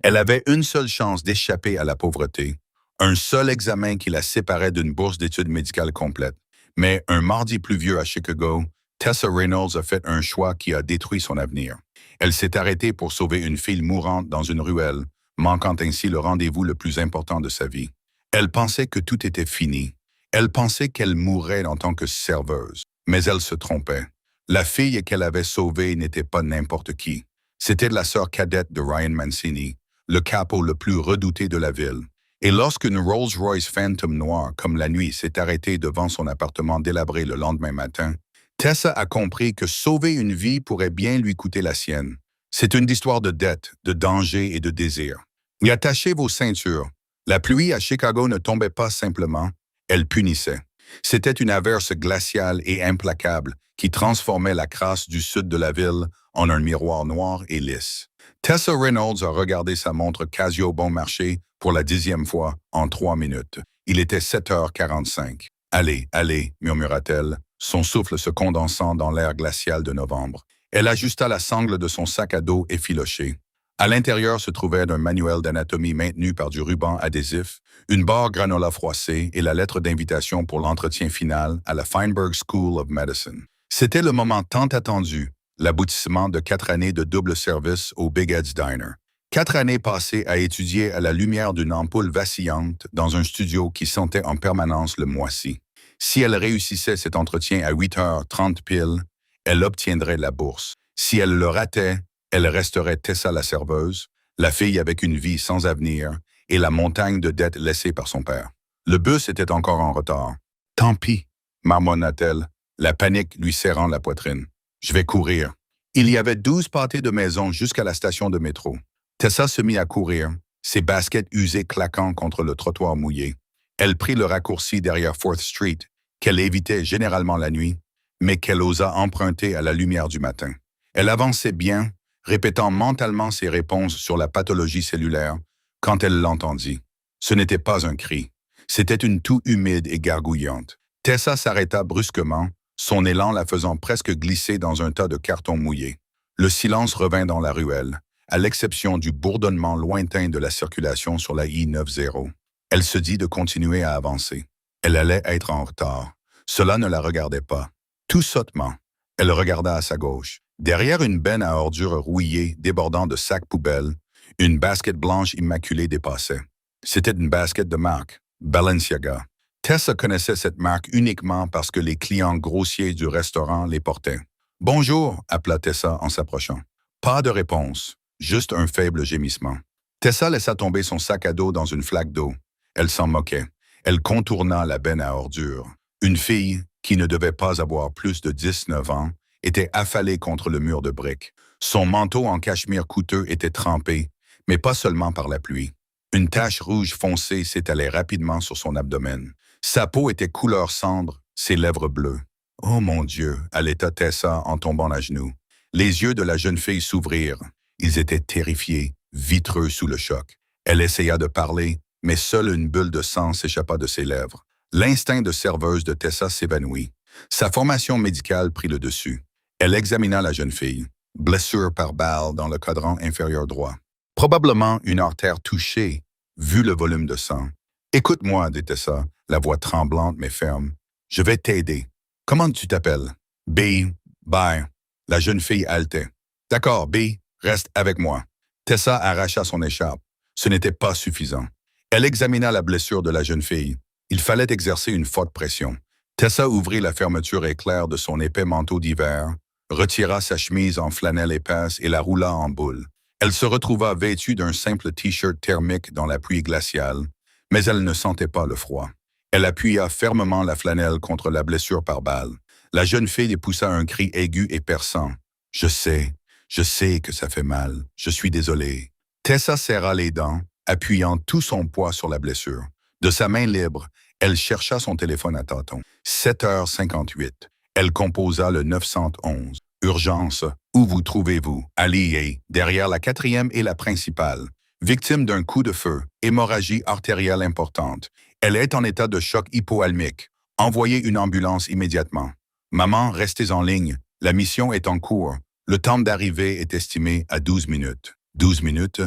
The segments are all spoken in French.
Elle avait une seule chance d'échapper à la pauvreté, un seul examen qui la séparait d'une bourse d'études médicales complète. Mais un mardi pluvieux à Chicago, Tessa Reynolds a fait un choix qui a détruit son avenir. Elle s'est arrêtée pour sauver une fille mourante dans une ruelle, manquant ainsi le rendez-vous le plus important de sa vie. Elle pensait que tout était fini. Elle pensait qu'elle mourrait en tant que serveuse. Mais elle se trompait. La fille qu'elle avait sauvée n'était pas n'importe qui. C'était la sœur cadette de Ryan Mancini, le capot le plus redouté de la ville. Et lorsqu'une Rolls-Royce Phantom noire comme la nuit s'est arrêtée devant son appartement délabré le lendemain matin, Tessa a compris que sauver une vie pourrait bien lui coûter la sienne. C'est une histoire de dette, de danger et de désir. Et attachez vos ceintures. La pluie à Chicago ne tombait pas simplement, elle punissait. C'était une averse glaciale et implacable qui transformait la crasse du sud de la ville en un miroir noir et lisse. Tessa Reynolds a regardé sa montre Casio bon marché pour la 10e fois en 3 minutes. Il était 7h45. « Allez, allez », murmura-t-elle, son souffle se condensant dans l'air glacial de novembre. Elle ajusta la sangle de son sac à dos effiloché. À l'intérieur se trouvait un manuel d'anatomie maintenu par du ruban adhésif, une barre granola froissée et la lettre d'invitation pour l'entretien final à la Feinberg School of Medicine. C'était le moment tant attendu, l'aboutissement de 4 années de double service au Big Ed's Diner. 4 années passées à étudier à la lumière d'une ampoule vacillante dans un studio qui sentait en permanence le moisi. Si elle réussissait cet entretien à 8h30 pile, elle obtiendrait la bourse. Si elle le ratait, elle resterait Tessa la serveuse, la fille avec une vie sans avenir et la montagne de dettes laissée par son père. Le bus était encore en retard. « Tant pis », marmonna-t-elle, la panique lui serrant la poitrine. « Je vais courir. » Il y avait 12 pâtés de maison jusqu'à la station de métro. Tessa se mit à courir, ses baskets usées claquant contre le trottoir mouillé. Elle prit le raccourci derrière 4th Street, qu'elle évitait généralement la nuit, mais qu'elle osa emprunter à la lumière du matin. Elle avançait bien, répétant mentalement ses réponses sur la pathologie cellulaire, quand elle l'entendit. Ce n'était pas un cri. C'était une toux humide et gargouillante. Tessa s'arrêta brusquement, son élan la faisant presque glisser dans un tas de cartons mouillés. Le silence revint dans la ruelle, à l'exception du bourdonnement lointain de la circulation sur la I-90. Elle se dit de continuer à avancer. Elle allait être en retard. Cela ne la regardait pas. Tout sottement, elle regarda à sa gauche. Derrière une benne à ordures rouillée débordant de sacs poubelles, une basket blanche immaculée dépassait. C'était une basket de marque, Balenciaga. Tessa connaissait cette marque uniquement parce que les clients grossiers du restaurant les portaient. « Bonjour », appela Tessa en s'approchant. Pas de réponse, juste un faible gémissement. Tessa laissa tomber son sac à dos dans une flaque d'eau. Elle s'en moquait. Elle contourna la benne à ordures. Une fille, qui ne devait pas avoir plus de 19 ans, était affalée contre le mur de briques. Son manteau en cachemire coûteux était trempé, mais pas seulement par la pluie. Une tache rouge foncée s'étalait rapidement sur son abdomen. Sa peau était couleur cendre, ses lèvres bleues. « Oh mon Dieu !» allaita Tessa en tombant à genoux. Les yeux de la jeune fille s'ouvrirent. Ils étaient terrifiés, vitreux sous le choc. Elle essaya de parler, mais seule une bulle de sang s'échappa de ses lèvres. L'instinct de serveuse de Tessa s'évanouit. Sa formation médicale prit le dessus. Elle examina la jeune fille. Blessure par balle dans le quadrant inférieur droit. Probablement une artère touchée, vu le volume de sang. « Écoute-moi, » dit Tessa, la voix tremblante mais ferme. « Je vais t'aider. Comment tu t'appelles? »« B. Bye. » La jeune fille haletait. « D'accord, B, reste avec moi. » Tessa arracha son écharpe. Ce n'était pas suffisant. Elle examina la blessure de la jeune fille. Il fallait exercer une forte pression. Tessa ouvrit la fermeture éclair de son épais manteau d'hiver, retira sa chemise en flanelle épaisse et la roula en boule. Elle se retrouva vêtue d'un simple t-shirt thermique dans la pluie glaciale, mais elle ne sentait pas le froid. Elle appuya fermement la flanelle contre la blessure par balle. La jeune fille poussa un cri aigu et perçant. « Je sais que ça fait mal. Je suis désolée. » Tessa serra les dents, appuyant tout son poids sur la blessure. De sa main libre, elle chercha son téléphone à tâtons. 7h58. Elle composa le 911. Urgence. Où vous trouvez-vous? Allié, derrière la 4e et la principale. Victime d'un coup de feu, hémorragie artérielle importante. Elle est en état de choc hypoalmique. Envoyez une ambulance immédiatement. Maman, restez en ligne. La mission est en cours. Le temps d'arrivée est estimé à 12 minutes. 12 minutes?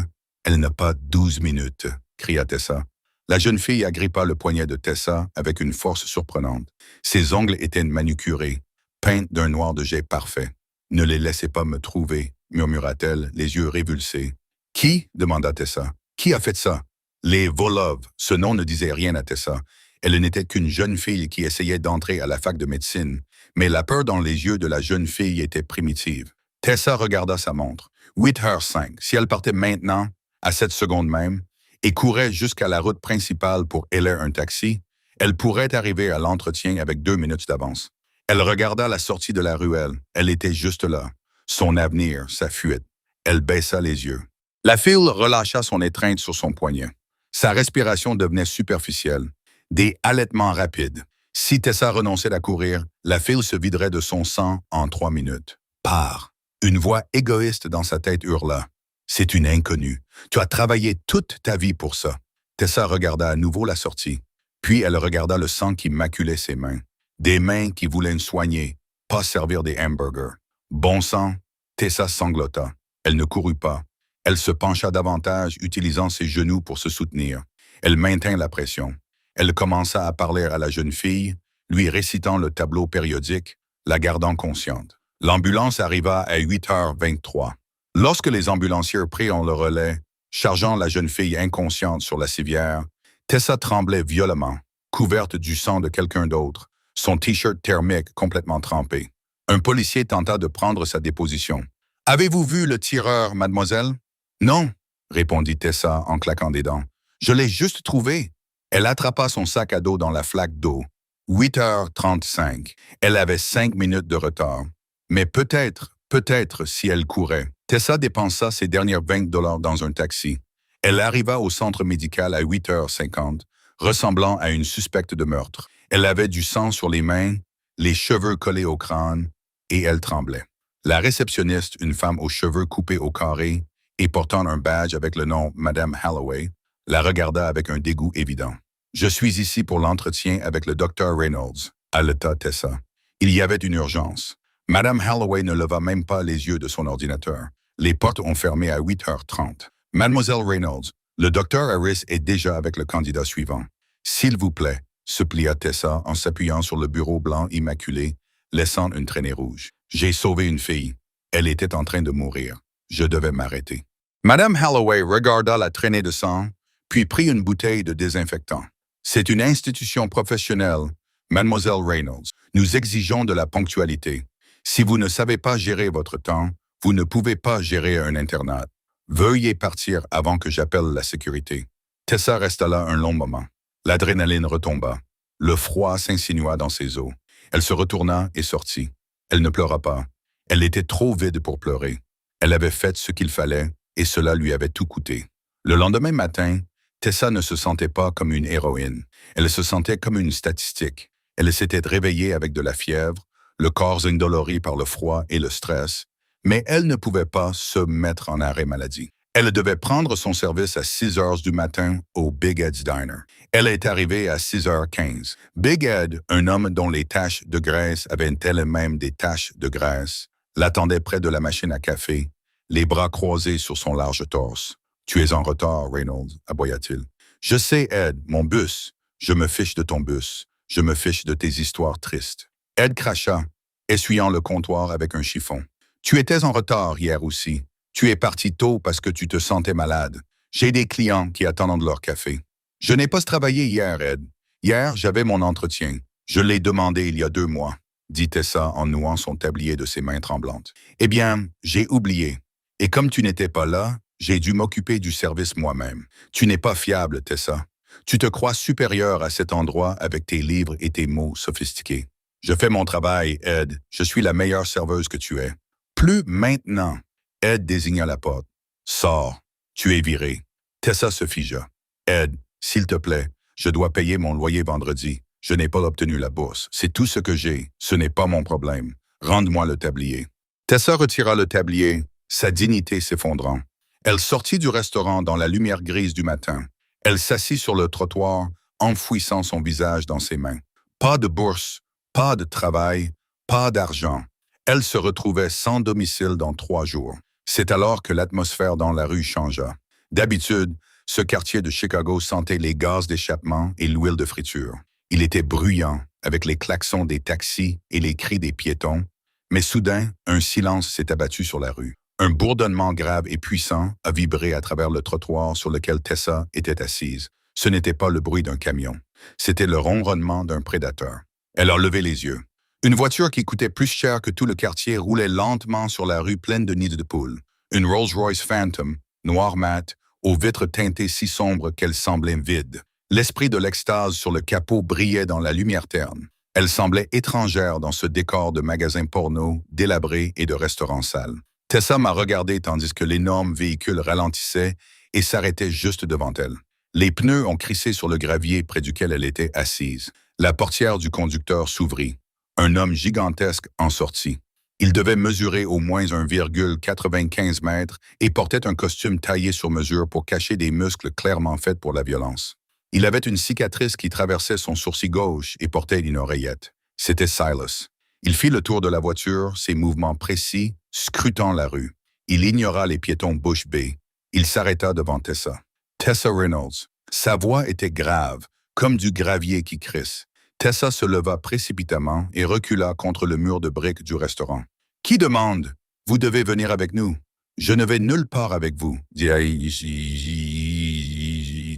Elle n'a pas 12 minutes, cria Tessa. La jeune fille agrippa le poignet de Tessa avec une force surprenante. Ses ongles étaient manucurés, peints d'un noir de jet parfait. Ne les laissez pas me trouver, murmura-t-elle, les yeux révulsés. Qui demanda Tessa. Qui a fait ça? Les Volov. Ce nom ne disait rien à Tessa. Elle n'était qu'une jeune fille qui essayait d'entrer à la fac de médecine, mais la peur dans les yeux de la jeune fille était primitive. Tessa regarda sa montre. 8h05. Si elle partait maintenant, à cette seconde même, et courait jusqu'à la route principale pour élever un taxi, elle pourrait arriver à l'entretien avec 2 minutes d'avance. Elle regarda la sortie de la ruelle. Elle était juste là. Son avenir, sa fuite. Elle baissa les yeux. La fille relâcha son étreinte sur son poignet. Sa respiration devenait superficielle. Des halètements rapides. Si Tessa renonçait à courir, la fille se viderait de son sang en 3 minutes. Pars. Une voix égoïste dans sa tête hurla. C'est une inconnue. Tu as travaillé toute ta vie pour ça. Tessa regarda à nouveau la sortie. Puis elle regarda le sang qui maculait ses mains. Des mains qui voulaient soigner, pas servir des hamburgers. Bon sang, Tessa sanglota. Elle ne courut pas. Elle se pencha davantage, utilisant ses genoux pour se soutenir. Elle maintint la pression. Elle commença à parler à la jeune fille, lui récitant le tableau périodique, la gardant consciente. L'ambulance arriva à 8h23. Lorsque les ambulanciers prirent le relais, chargeant la jeune fille inconsciente sur la civière, Tessa tremblait violemment, couverte du sang de quelqu'un d'autre, son t-shirt thermique complètement trempé. Un policier tenta de prendre sa déposition. « Avez-vous vu le tireur, mademoiselle? »« Non, » répondit Tessa en claquant des dents. « Je l'ai juste trouvé. » Elle attrapa son sac à dos dans la flaque d'eau. 8h35. Elle avait 5 minutes de retard. Mais peut-être si elle courait. Tessa dépensa ses dernières $20 dans un taxi. Elle arriva au centre médical à 8h50, ressemblant à une suspecte de meurtre. Elle avait du sang sur les mains, les cheveux collés au crâne, et elle tremblait. La réceptionniste, une femme aux cheveux coupés au carré et portant un badge avec le nom Madame Holloway, la regarda avec un dégoût évident. « Je suis ici pour l'entretien avec le docteur Reynolds », haleta Tessa. Il y avait une urgence. Madame Holloway ne leva même pas les yeux de son ordinateur. Les portes ont fermé à 8h30. « Mademoiselle Reynolds, le docteur Harris est déjà avec le candidat suivant. S'il vous plaît, » supplia Tessa en s'appuyant sur le bureau blanc immaculé, laissant une traînée rouge. « J'ai sauvé une fille. Elle était en train de mourir. Je devais m'arrêter. » Madame Holloway regarda la traînée de sang, puis prit une bouteille de désinfectant. « C'est une institution professionnelle, Mademoiselle Reynolds. Nous exigeons de la ponctualité. Si vous ne savez pas gérer votre temps, vous ne pouvez pas gérer un internat. Veuillez partir avant que j'appelle la sécurité. » Tessa resta là un long moment. L'adrénaline retomba. Le froid s'insinua dans ses os. Elle se retourna et sortit. Elle ne pleura pas. Elle était trop vide pour pleurer. Elle avait fait ce qu'il fallait et cela lui avait tout coûté. Le lendemain matin, Tessa ne se sentait pas comme une héroïne. Elle se sentait comme une statistique. Elle s'était réveillée avec de la fièvre, le corps indolori par le froid et le stress, mais elle ne pouvait pas se mettre en arrêt maladie. Elle devait prendre son service à 6h du matin au Big Ed's Diner. Elle est arrivée à 6h15. Big Ed, un homme dont les taches de graisse avaient elles-mêmes des taches de graisse, l'attendait près de la machine à café, les bras croisés sur son large torse. « Tu es en retard, Reynolds, » aboya-t-il. « Je sais, Ed, mon bus. Je me fiche de ton bus. Je me fiche de tes histoires tristes. » Ed cracha, essuyant le comptoir avec un chiffon. « Tu étais en retard hier aussi. Tu es parti tôt parce que tu te sentais malade. J'ai des clients qui attendent leur café. » « Je n'ai pas travaillé hier, Ed. Hier, j'avais mon entretien. Je l'ai demandé il y a 2 mois, » dit Tessa en nouant son tablier de ses mains tremblantes. « Eh bien, j'ai oublié. Et comme tu n'étais pas là, j'ai dû m'occuper du service moi-même. Tu n'es pas fiable, Tessa. Tu te crois supérieure à cet endroit avec tes livres et tes mots sophistiqués. Je fais mon travail, Ed. Je suis la meilleure serveuse que tu es. Plus maintenant. » Ed désigna la porte. « Sors. Tu es viré. » Tessa se figea. « Ed, s'il te plaît, je dois payer mon loyer vendredi. Je n'ai pas obtenu la bourse. C'est tout ce que j'ai. Ce n'est pas mon problème. Rende-moi le tablier. » Tessa retira le tablier, sa dignité s'effondrant. Elle sortit du restaurant dans la lumière grise du matin. Elle s'assit sur le trottoir, enfouissant son visage dans ses mains. Pas de bourse, pas de travail, pas d'argent. Elle se retrouvait sans domicile dans 3 jours. C'est alors que l'atmosphère dans la rue changea. D'habitude, ce quartier de Chicago sentait les gaz d'échappement et l'huile de friture. Il était bruyant, avec les klaxons des taxis et les cris des piétons, mais soudain, un silence s'est abattu sur la rue. Un bourdonnement grave et puissant a vibré à travers le trottoir sur lequel Tessa était assise. Ce n'était pas le bruit d'un camion, c'était le ronronnement d'un prédateur. Elle a levé les yeux. Une voiture qui coûtait plus cher que tout le quartier roulait lentement sur la rue pleine de nids de poules. Une Rolls-Royce Phantom, noir mat, aux vitres teintées si sombres qu'elles semblaient vides. L'esprit de l'extase sur le capot brillait dans la lumière terne. Elle semblait étrangère dans ce décor de magasin porno, délabré et de restaurant sale. Tessa m'a regardé tandis que l'énorme véhicule ralentissait et s'arrêtait juste devant elle. Les pneus ont crissé sur le gravier près duquel elle était assise. La portière du conducteur s'ouvrit. Un homme gigantesque en sortit. Il devait mesurer au moins 1,95 mètres et portait un costume taillé sur mesure pour cacher des muscles clairement faits pour la violence. Il avait une cicatrice qui traversait son sourcil gauche et portait une oreillette. C'était Silas. Il fit le tour de la voiture, ses mouvements précis, scrutant la rue. Il ignora les piétons bouche bée. Il s'arrêta devant Tessa. Tessa Reynolds. Sa voix était grave, comme du gravier qui crisse. Tessa se leva précipitamment et recula contre le mur de briques du restaurant. « Qui demande? Vous devez venir avec nous. »« Je ne vais nulle part avec vous, »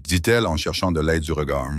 dit-elle en cherchant de l'aide du regard.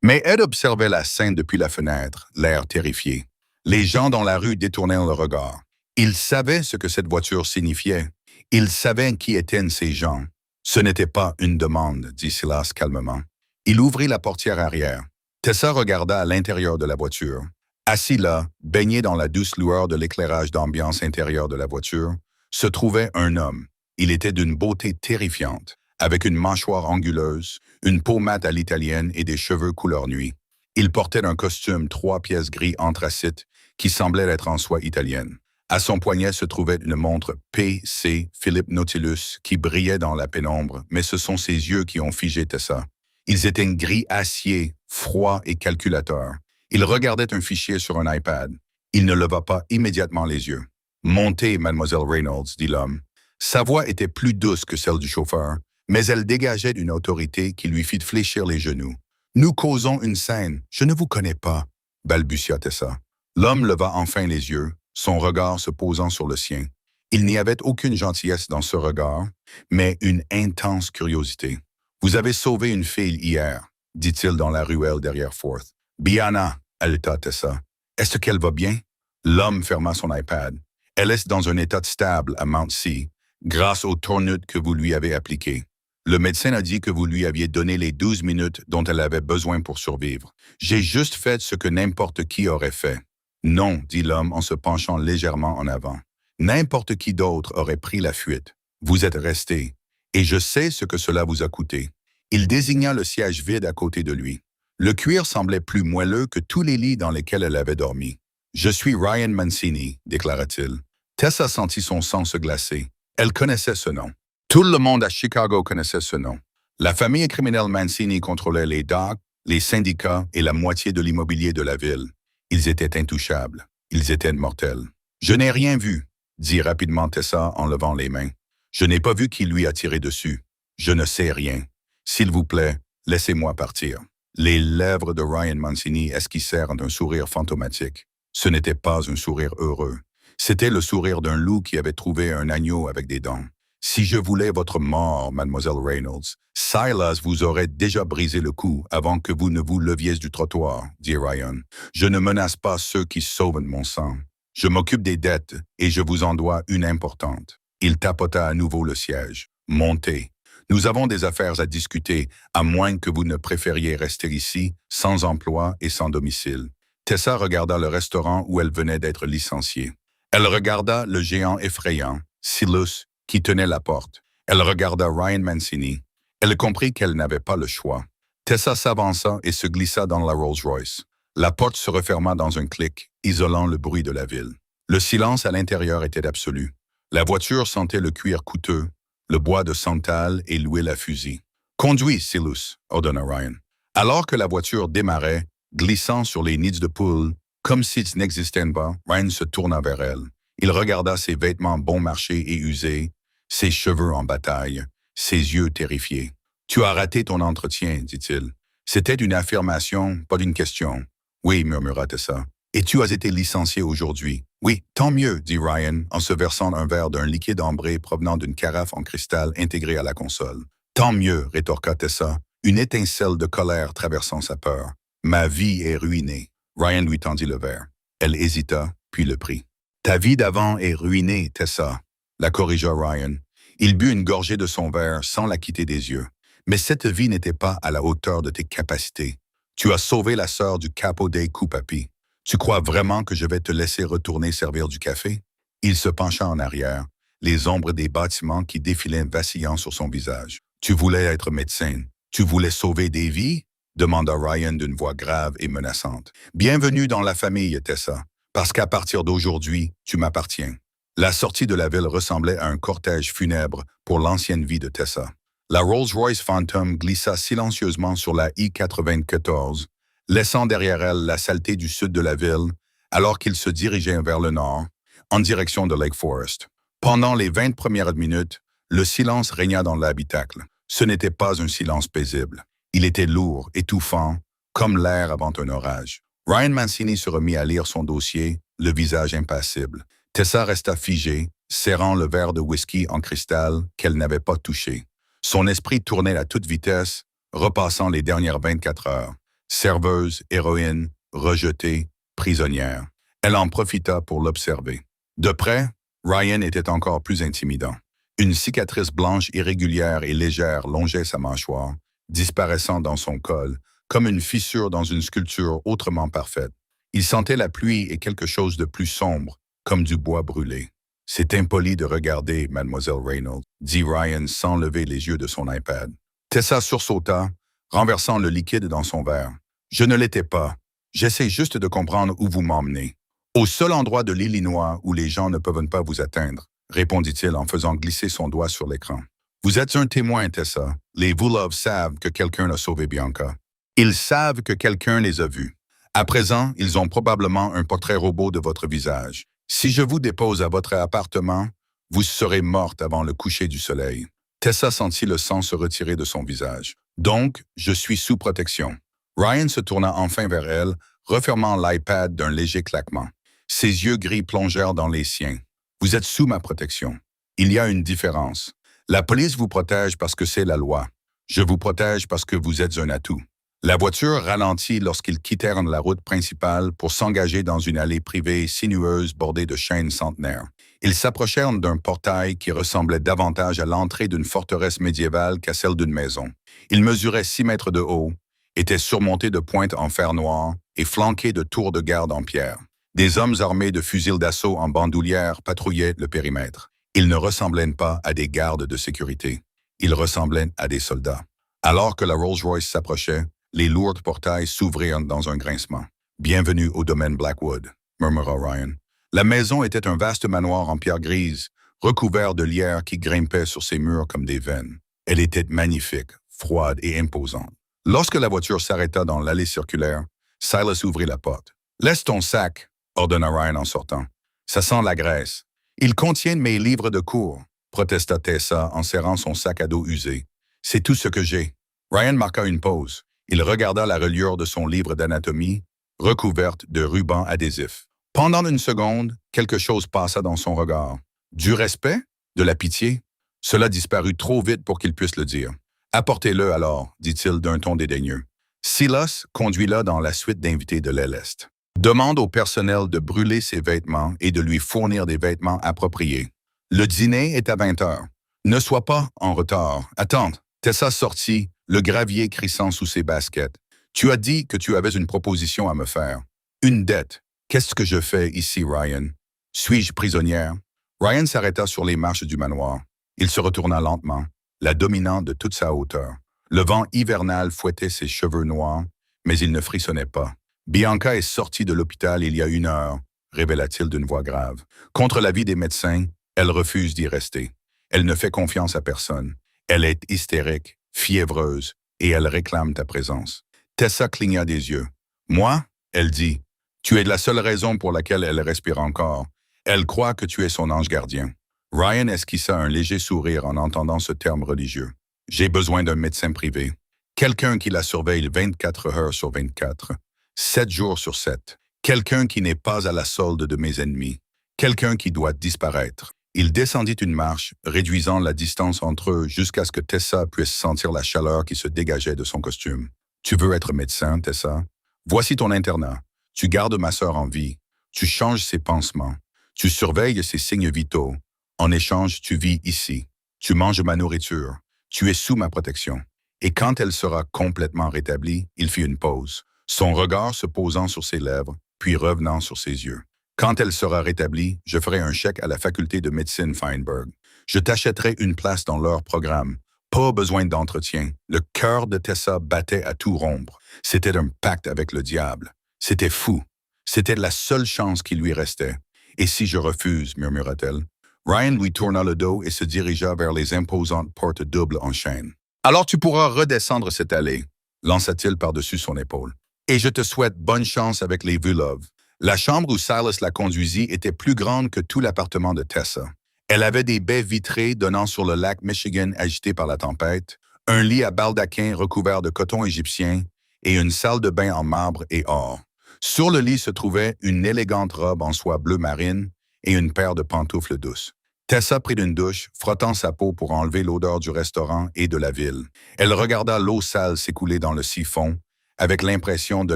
Mais Ed observait la scène depuis la fenêtre, l'air terrifié. Les gens dans la rue détournaient le regard. Ils savaient ce que cette voiture signifiait. Ils savaient qui étaient ces gens. « Ce n'était pas une demande, » dit Silas calmement. Il ouvrit la portière arrière. Tessa regarda à l'intérieur de la voiture. Assis là, baigné dans la douce lueur de l'éclairage d'ambiance intérieure de la voiture, se trouvait un homme. Il était d'une beauté terrifiante, avec une mâchoire anguleuse, une peau mate à l'italienne et des cheveux couleur nuit. Il portait un costume 3 pièces gris anthracite qui semblait être en soie italienne. À son poignet se trouvait une montre P.C. Philippe Nautilus qui brillait dans la pénombre, mais ce sont ses yeux qui ont figé Tessa. Ils étaient gris acier, froid et calculateur. Il regardait un fichier sur un iPad. Il ne leva pas immédiatement les yeux. « Montez, mademoiselle Reynolds, » dit l'homme. Sa voix était plus douce que celle du chauffeur, mais elle dégageait une autorité qui lui fit fléchir les genoux. « Nous causons une scène. Je ne vous connais pas, » balbutia Tessa. L'homme leva enfin les yeux, son regard se posant sur le sien. Il n'y avait aucune gentillesse dans ce regard, mais une intense curiosité. « Vous avez sauvé une fille hier, » dit-il dans la ruelle derrière Forth. « Bianna, » haleta Tessa. « Est-ce qu'elle va bien? » L'homme ferma son iPad. « Elle est dans un état stable à Mount C, grâce aux tourniquets que vous lui avez appliqués. Le médecin a dit que vous lui aviez donné les 12 minutes dont elle avait besoin pour survivre. J'ai juste fait ce que n'importe qui aurait fait. »« Non, » dit l'homme en se penchant légèrement en avant. « N'importe qui d'autre aurait pris la fuite. Vous êtes resté. Et je sais ce que cela vous a coûté. » Il désigna le siège vide à côté de lui. Le cuir semblait plus moelleux que tous les lits dans lesquels elle avait dormi. « Je suis Ryan Mancini, » déclara-t-il. Tessa sentit son sang se glacer. Elle connaissait ce nom. Tout le monde à Chicago connaissait ce nom. La famille criminelle Mancini contrôlait les docks, les syndicats et la moitié de l'immobilier de la ville. Ils étaient intouchables. Ils étaient mortels. « Je n'ai rien vu, » dit rapidement Tessa en levant les mains. « Je n'ai pas vu qui lui a tiré dessus. Je ne sais rien. S'il vous plaît, laissez-moi partir. » Les lèvres de Ryan Mancini esquissèrent un sourire fantomatique. Ce n'était pas un sourire heureux. C'était le sourire d'un loup qui avait trouvé un agneau avec des dents. « Si je voulais votre mort, mademoiselle Reynolds, Silas vous aurait déjà brisé le cou avant que vous ne vous leviez du trottoir, » dit Ryan. « Je ne menace pas ceux qui sauvent mon sang. Je m'occupe des dettes et je vous en dois une importante. » Il tapota à nouveau le siège. « Montez. Nous avons des affaires à discuter, à moins que vous ne préfériez rester ici, sans emploi et sans domicile. » Tessa regarda le restaurant où elle venait d'être licenciée. Elle regarda le géant effrayant, Silas, qui tenait la porte. Elle regarda Ryan Mancini. Elle comprit qu'elle n'avait pas le choix. Tessa s'avança et se glissa dans la Rolls-Royce. La porte se referma dans un clic, isolant le bruit de la ville. Le silence à l'intérieur était absolu. La voiture sentait le cuir coûteux, le bois de santal et l'huile à fusil. « Conduis, Silas, » ordonna Ryan. Alors que la voiture démarrait, glissant sur les nids de poules, comme s'ils n'existaient pas, Ryan se tourna vers elle. Il regarda ses vêtements bon marché et usés, ses cheveux en bataille, ses yeux terrifiés. « Tu as raté ton entretien, dit-il. C'était une affirmation, pas une question. Oui, murmura Tessa. Et tu as été licencié aujourd'hui. Oui, tant mieux, dit Ryan en se versant un verre d'un liquide ambré provenant d'une carafe en cristal intégrée à la console. Tant mieux, rétorqua Tessa, une étincelle de colère traversant sa peur. Ma vie est ruinée. Ryan lui tendit le verre. Elle hésita, puis le prit. Ta vie d'avant est ruinée, Tessa, la corrigea Ryan. Il but une gorgée de son verre sans la quitter des yeux. Mais cette vie n'était pas à la hauteur de tes capacités. Tu as sauvé la sœur du capo dei Coupapi. Tu crois vraiment que je vais te laisser retourner servir du café? Il se pencha en arrière, les ombres des bâtiments qui défilaient vacillant sur son visage. Tu voulais être médecin. Tu voulais sauver des vies? Demanda Ryan d'une voix grave et menaçante. Bienvenue dans la famille, Tessa, parce qu'à partir d'aujourd'hui, tu m'appartiens. La sortie de la ville ressemblait à un cortège funèbre pour l'ancienne vie de Tessa. La Rolls-Royce Phantom glissa silencieusement sur la I-94, laissant derrière elle la saleté du sud de la ville, alors qu'il se dirigeait vers le nord, en direction de Lake Forest. Pendant les 20 premières minutes, le silence régna dans l'habitacle. Ce n'était pas un silence paisible. Il était lourd, étouffant, comme l'air avant un orage. Ryan Mancini se remit à lire son dossier, le visage impassible. Tessa resta figée, serrant le verre de whisky en cristal qu'elle n'avait pas touché. Son esprit tournait à toute vitesse, repassant les dernières 24 heures. Serveuse, héroïne, rejetée, prisonnière. Elle en profita pour l'observer. De près, Ryan était encore plus intimidant. Une cicatrice blanche irrégulière et légère longeait sa mâchoire, disparaissant dans son col, comme une fissure dans une sculpture autrement parfaite. Il sentait la pluie et quelque chose de plus sombre, comme du bois brûlé. « C'est impoli de regarder, mademoiselle Reynolds, » dit Ryan sans lever les yeux de son iPad. Tessa sursauta, renversant le liquide dans son verre. « Je ne l'étais pas. J'essaie juste de comprendre où vous m'emmenez. »« Au seul endroit de l'Illinois où les gens ne peuvent pas vous atteindre, » répondit-il en faisant glisser son doigt sur l'écran. « Vous êtes un témoin, Tessa. Les Vulov savent que quelqu'un a sauvé Bianca. Ils savent que quelqu'un les a vus. À présent, ils ont probablement un portrait robot de votre visage. Si je vous dépose à votre appartement, vous serez morte avant le coucher du soleil. » Tessa sentit le sang se retirer de son visage. « Donc, je suis sous protection. » Ryan se tourna enfin vers elle, refermant l'iPad d'un léger claquement. Ses yeux gris plongèrent dans les siens. « Vous êtes sous ma protection. Il y a une différence. La police vous protège parce que c'est la loi. Je vous protège parce que vous êtes un atout. » La voiture ralentit lorsqu'ils quittèrent la route principale pour s'engager dans une allée privée sinueuse bordée de chênes centenaires. Ils s'approchèrent d'un portail qui ressemblait davantage à l'entrée d'une forteresse médiévale qu'à celle d'une maison. Il mesurait 6 mètres de haut, était surmonté de pointes en fer noir et flanqué de tours de garde en pierre. Des hommes armés de fusils d'assaut en bandoulière patrouillaient le périmètre. Ils ne ressemblaient pas à des gardes de sécurité. Ils ressemblaient à des soldats. Alors que la Rolls-Royce s'approchait, les lourds portails s'ouvrirent dans un grincement. « Bienvenue au domaine Blackwood », murmura Ryan. La maison était un vaste manoir en pierre grise, recouvert de lierre qui grimpait sur ses murs comme des veines. Elle était magnifique, froide et imposante. Lorsque la voiture s'arrêta dans l'allée circulaire, Silas ouvrit la porte. « Laisse ton sac », ordonna Ryan en sortant. « Ça sent la graisse. »« Ils contiennent mes livres de cours », protesta Tessa en serrant son sac à dos usé. « C'est tout ce que j'ai. » Ryan marqua une pause. Il regarda la reliure de son livre d'anatomie, recouverte de rubans adhésifs. Pendant une seconde, quelque chose passa dans son regard. Du respect? De la pitié? Cela disparut trop vite pour qu'il puisse le dire. « Apportez-le alors, » dit-il d'un ton dédaigneux. Silas conduit-la dans la suite d'invités de l'aile est. Demande au personnel de brûler ses vêtements et de lui fournir des vêtements appropriés. Le dîner est à 20 heures. Ne sois pas en retard. Attends. Tessa sortit, le gravier crissant sous ses baskets. « Tu as dit que tu avais une proposition à me faire. Une dette. Qu'est-ce que je fais ici, Ryan? Suis-je prisonnière? » Ryan s'arrêta sur les marches du manoir. Il se retourna lentement, la dominant de toute sa hauteur. Le vent hivernal fouettait ses cheveux noirs, mais il ne frissonnait pas. « Bianca est sortie de l'hôpital il y a 1 heure, » révéla-t-il d'une voix grave. « Contre l'avis des médecins, elle refuse d'y rester. Elle ne fait confiance à personne. Elle est hystérique, fiévreuse, et elle réclame ta présence. » Tessa cligna des yeux. « Moi? » Elle dit. « Tu es la seule raison pour laquelle elle respire encore. Elle croit que tu es son ange gardien. » Ryan esquissa un léger sourire en entendant ce terme religieux. J'ai besoin d'un médecin privé. Quelqu'un qui la surveille 24 heures sur 24, 7 jours sur 7. Quelqu'un qui n'est pas à la solde de mes ennemis. Quelqu'un qui doit disparaître. Il descendit une marche, réduisant la distance entre eux jusqu'à ce que Tessa puisse sentir la chaleur qui se dégageait de son costume. Tu veux être médecin, Tessa? Voici ton internat. Tu gardes ma sœur en vie. Tu changes ses pansements. Tu surveilles ses signes vitaux. En échange, tu vis ici. Tu manges ma nourriture. Tu es sous ma protection. Et quand elle sera complètement rétablie, il fit une pause, son regard se posant sur ses lèvres, puis revenant sur ses yeux. Quand elle sera rétablie, je ferai un chèque à la faculté de médecine Feinberg. Je t'achèterai une place dans leur programme. Pas besoin d'entretien. Le cœur de Tessa battait à tout rompre. C'était un pacte avec le diable. C'était fou. C'était la seule chance qui lui restait. Et si je refuse, murmura-t-elle. Ryan lui tourna le dos et se dirigea vers les imposantes portes doubles en chaîne. Alors tu pourras redescendre cette allée, lança-t-il par-dessus son épaule. Et je te souhaite bonne chance avec les Vulov. La chambre où Silas la conduisit était plus grande que tout l'appartement de Tessa. Elle avait des baies vitrées donnant sur le lac Michigan agité par la tempête, un lit à baldaquin recouvert de coton égyptien et une salle de bain en marbre et or. Sur le lit se trouvait une élégante robe en soie bleu marine et une paire de pantoufles douces. Tessa prit une douche, frottant sa peau pour enlever l'odeur du restaurant et de la ville. Elle regarda l'eau sale s'écouler dans le siphon, avec l'impression de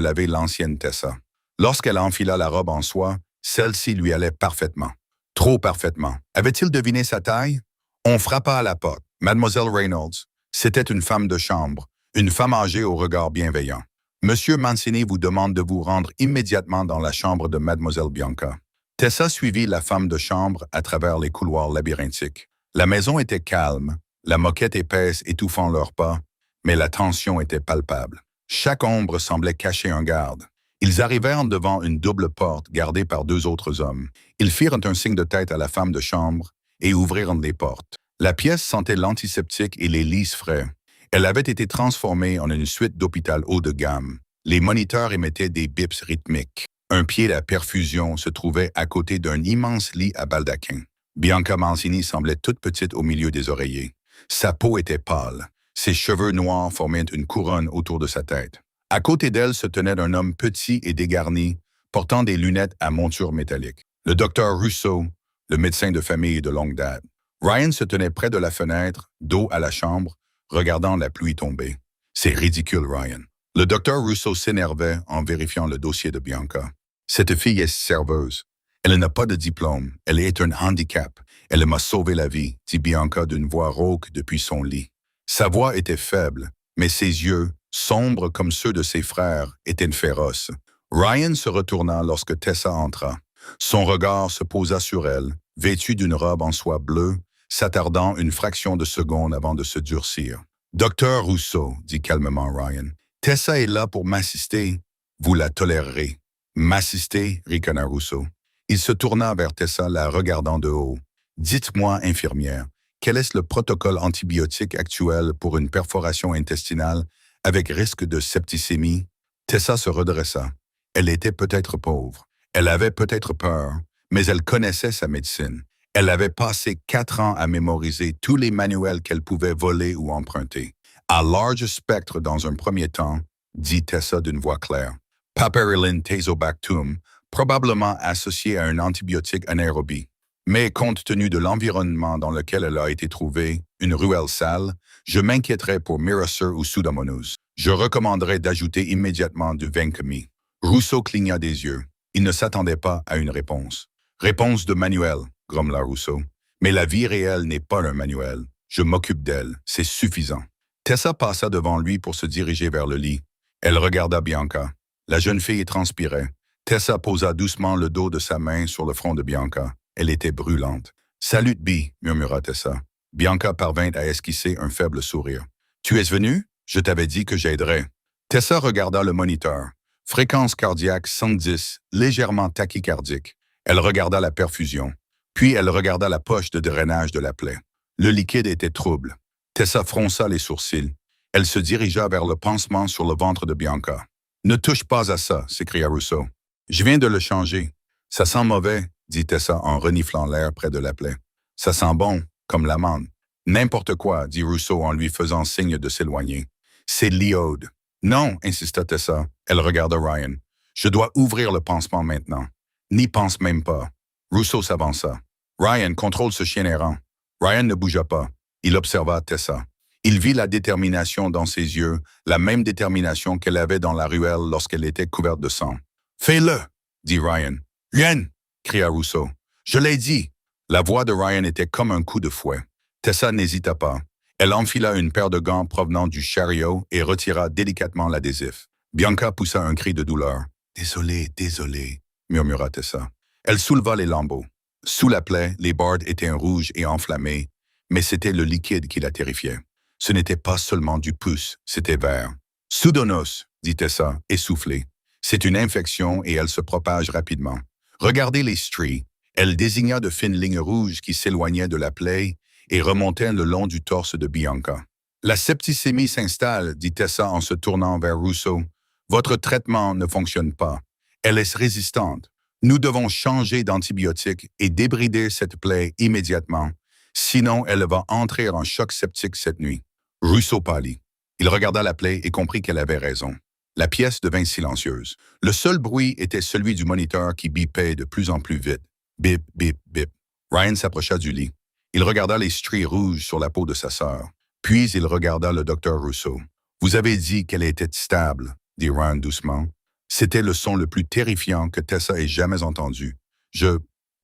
laver l'ancienne Tessa. Lorsqu'elle enfila la robe en soie, celle-ci lui allait parfaitement. Trop parfaitement. Avait-il deviné sa taille? On frappa à la porte. Mademoiselle Reynolds. C'était une femme de chambre, une femme âgée au regard bienveillant. Monsieur Mancini vous demande de vous rendre immédiatement dans la chambre de Mademoiselle Bianca. Tessa suivit la femme de chambre à travers les couloirs labyrinthiques. La maison était calme, la moquette épaisse étouffant leurs pas, mais la tension était palpable. Chaque ombre semblait cacher un garde. Ils arrivèrent devant une double porte gardée par 2 autres hommes. Ils firent un signe de tête à la femme de chambre et ouvrirent les portes. La pièce sentait l'antiseptique et les lys frais. Elle avait été transformée en une suite d'hôpital haut de gamme. Les moniteurs émettaient des bips rythmiques. Un pied à perfusion se trouvait à côté d'un immense lit à baldaquin. Bianca Mancini semblait toute petite au milieu des oreillers. Sa peau était pâle. Ses cheveux noirs formaient une couronne autour de sa tête. À côté d'elle se tenait un homme petit et dégarni, portant des lunettes à monture métallique. Le docteur Rousseau, le médecin de famille de longue date. Ryan se tenait près de la fenêtre, dos à la chambre, regardant la pluie tomber. C'est ridicule, Ryan. Le docteur Rousseau s'énervait en vérifiant le dossier de Bianca. Cette fille est serveuse. Elle n'a pas de diplôme. Elle est un handicap. Elle m'a sauvé la vie, dit Bianca d'une voix rauque depuis son lit. Sa voix était faible, mais ses yeux, sombres comme ceux de ses frères, étaient féroces. Ryan se retourna lorsque Tessa entra. Son regard se posa sur elle, vêtue d'une robe en soie bleue, s'attardant une fraction de seconde avant de se durcir. « Docteur Rousseau, dit calmement Ryan, Tessa est là pour m'assister. Vous la tolérerez. » « M'assister, ricana Rousseau. Il se tourna vers Tessa, la regardant de haut. « Dites-moi, infirmière, quel est le protocole antibiotique actuel pour une perforation intestinale avec risque de septicémie? » Tessa se redressa. Elle était peut-être pauvre. Elle avait peut-être peur, mais elle connaissait sa médecine. Elle avait passé 4 ans à mémoriser tous les manuels qu'elle pouvait voler ou emprunter. À large spectre dans un premier temps, dit Tessa d'une voix claire. Paparilin tazobactum, probablement associé à un antibiotique anaérobie. Mais compte tenu de l'environnement dans lequel elle a été trouvée, une ruelle sale, je m'inquiéterais pour Mirasur ou Pseudomonas. Je recommanderais d'ajouter immédiatement du Venkemi. Rousseau cligna des yeux. Il ne s'attendait pas à une réponse. Réponse de manuel, grommela Rousseau. Mais la vie réelle n'est pas un manuel. Je m'occupe d'elle, c'est suffisant. Tessa passa devant lui pour se diriger vers le lit. Elle regarda Bianca. La jeune fille transpirait. Tessa posa doucement le dos de sa main sur le front de Bianca. Elle était brûlante. « Salut, Bi, murmura Tessa. Bianca parvint à esquisser un faible sourire. « Tu es venu? Je t'avais dit que j'aiderais. » Tessa regarda le moniteur. Fréquence cardiaque 110, légèrement tachycardique. Elle regarda la perfusion. Puis elle regarda la poche de drainage de la plaie. Le liquide était trouble. Tessa fronça les sourcils. Elle se dirigea vers le pansement sur le ventre de Bianca. « Ne touche pas à ça, s'écria Rousseau. Je viens de le changer. Ça sent mauvais, dit Tessa en reniflant l'air près de la plaie. Ça sent bon, comme l'amande. N'importe quoi, dit Rousseau en lui faisant signe de s'éloigner. C'est l'iode. Non, insista Tessa. Elle regarda Ryan. Je dois ouvrir le pansement maintenant. N'y pense même pas. Rousseau s'avança. Ryan, contrôle ce chien errant. Ryan ne bougea pas. Il observa Tessa. Il vit la détermination dans ses yeux, la même détermination qu'elle avait dans la ruelle lorsqu'elle était couverte de sang. « Fais-le !» dit Ryan. « Viens !» cria Rousseau. « Je l'ai dit !» La voix de Ryan était comme un coup de fouet. Tessa n'hésita pas. Elle enfila une paire de gants provenant du chariot et retira délicatement l'adhésif. Bianca poussa un cri de douleur. « Désolé, désolé !» murmura Tessa. Elle souleva les lambeaux. Sous la plaie, les bords étaient rouges et enflammés, mais c'était le liquide qui la terrifiait. Ce n'était pas seulement du pus, c'était vert. « Pseudonos !» dit Tessa, essoufflée. C'est une infection et elle se propage rapidement. Regardez les stries. Elle désigna de fines lignes rouges qui s'éloignaient de la plaie et remontaient le long du torse de Bianca. « La septicémie s'installe, dit Tessa en se tournant vers Rousseau. Votre traitement ne fonctionne pas. Elle est résistante. Nous devons changer d'antibiotique et débrider cette plaie immédiatement. Sinon, elle va entrer en choc septique cette nuit. » Rousseau pâlit. Il regarda la plaie et comprit qu'elle avait raison. La pièce devint silencieuse. Le seul bruit était celui du moniteur qui bipait de plus en plus vite. Bip, bip, bip. Ryan s'approcha du lit. Il regarda les stries rouges sur la peau de sa sœur. Puis il regarda le docteur Rousseau. « Vous avez dit qu'elle était stable, » dit Ryan doucement. C'était le son le plus terrifiant que Tessa ait jamais entendu.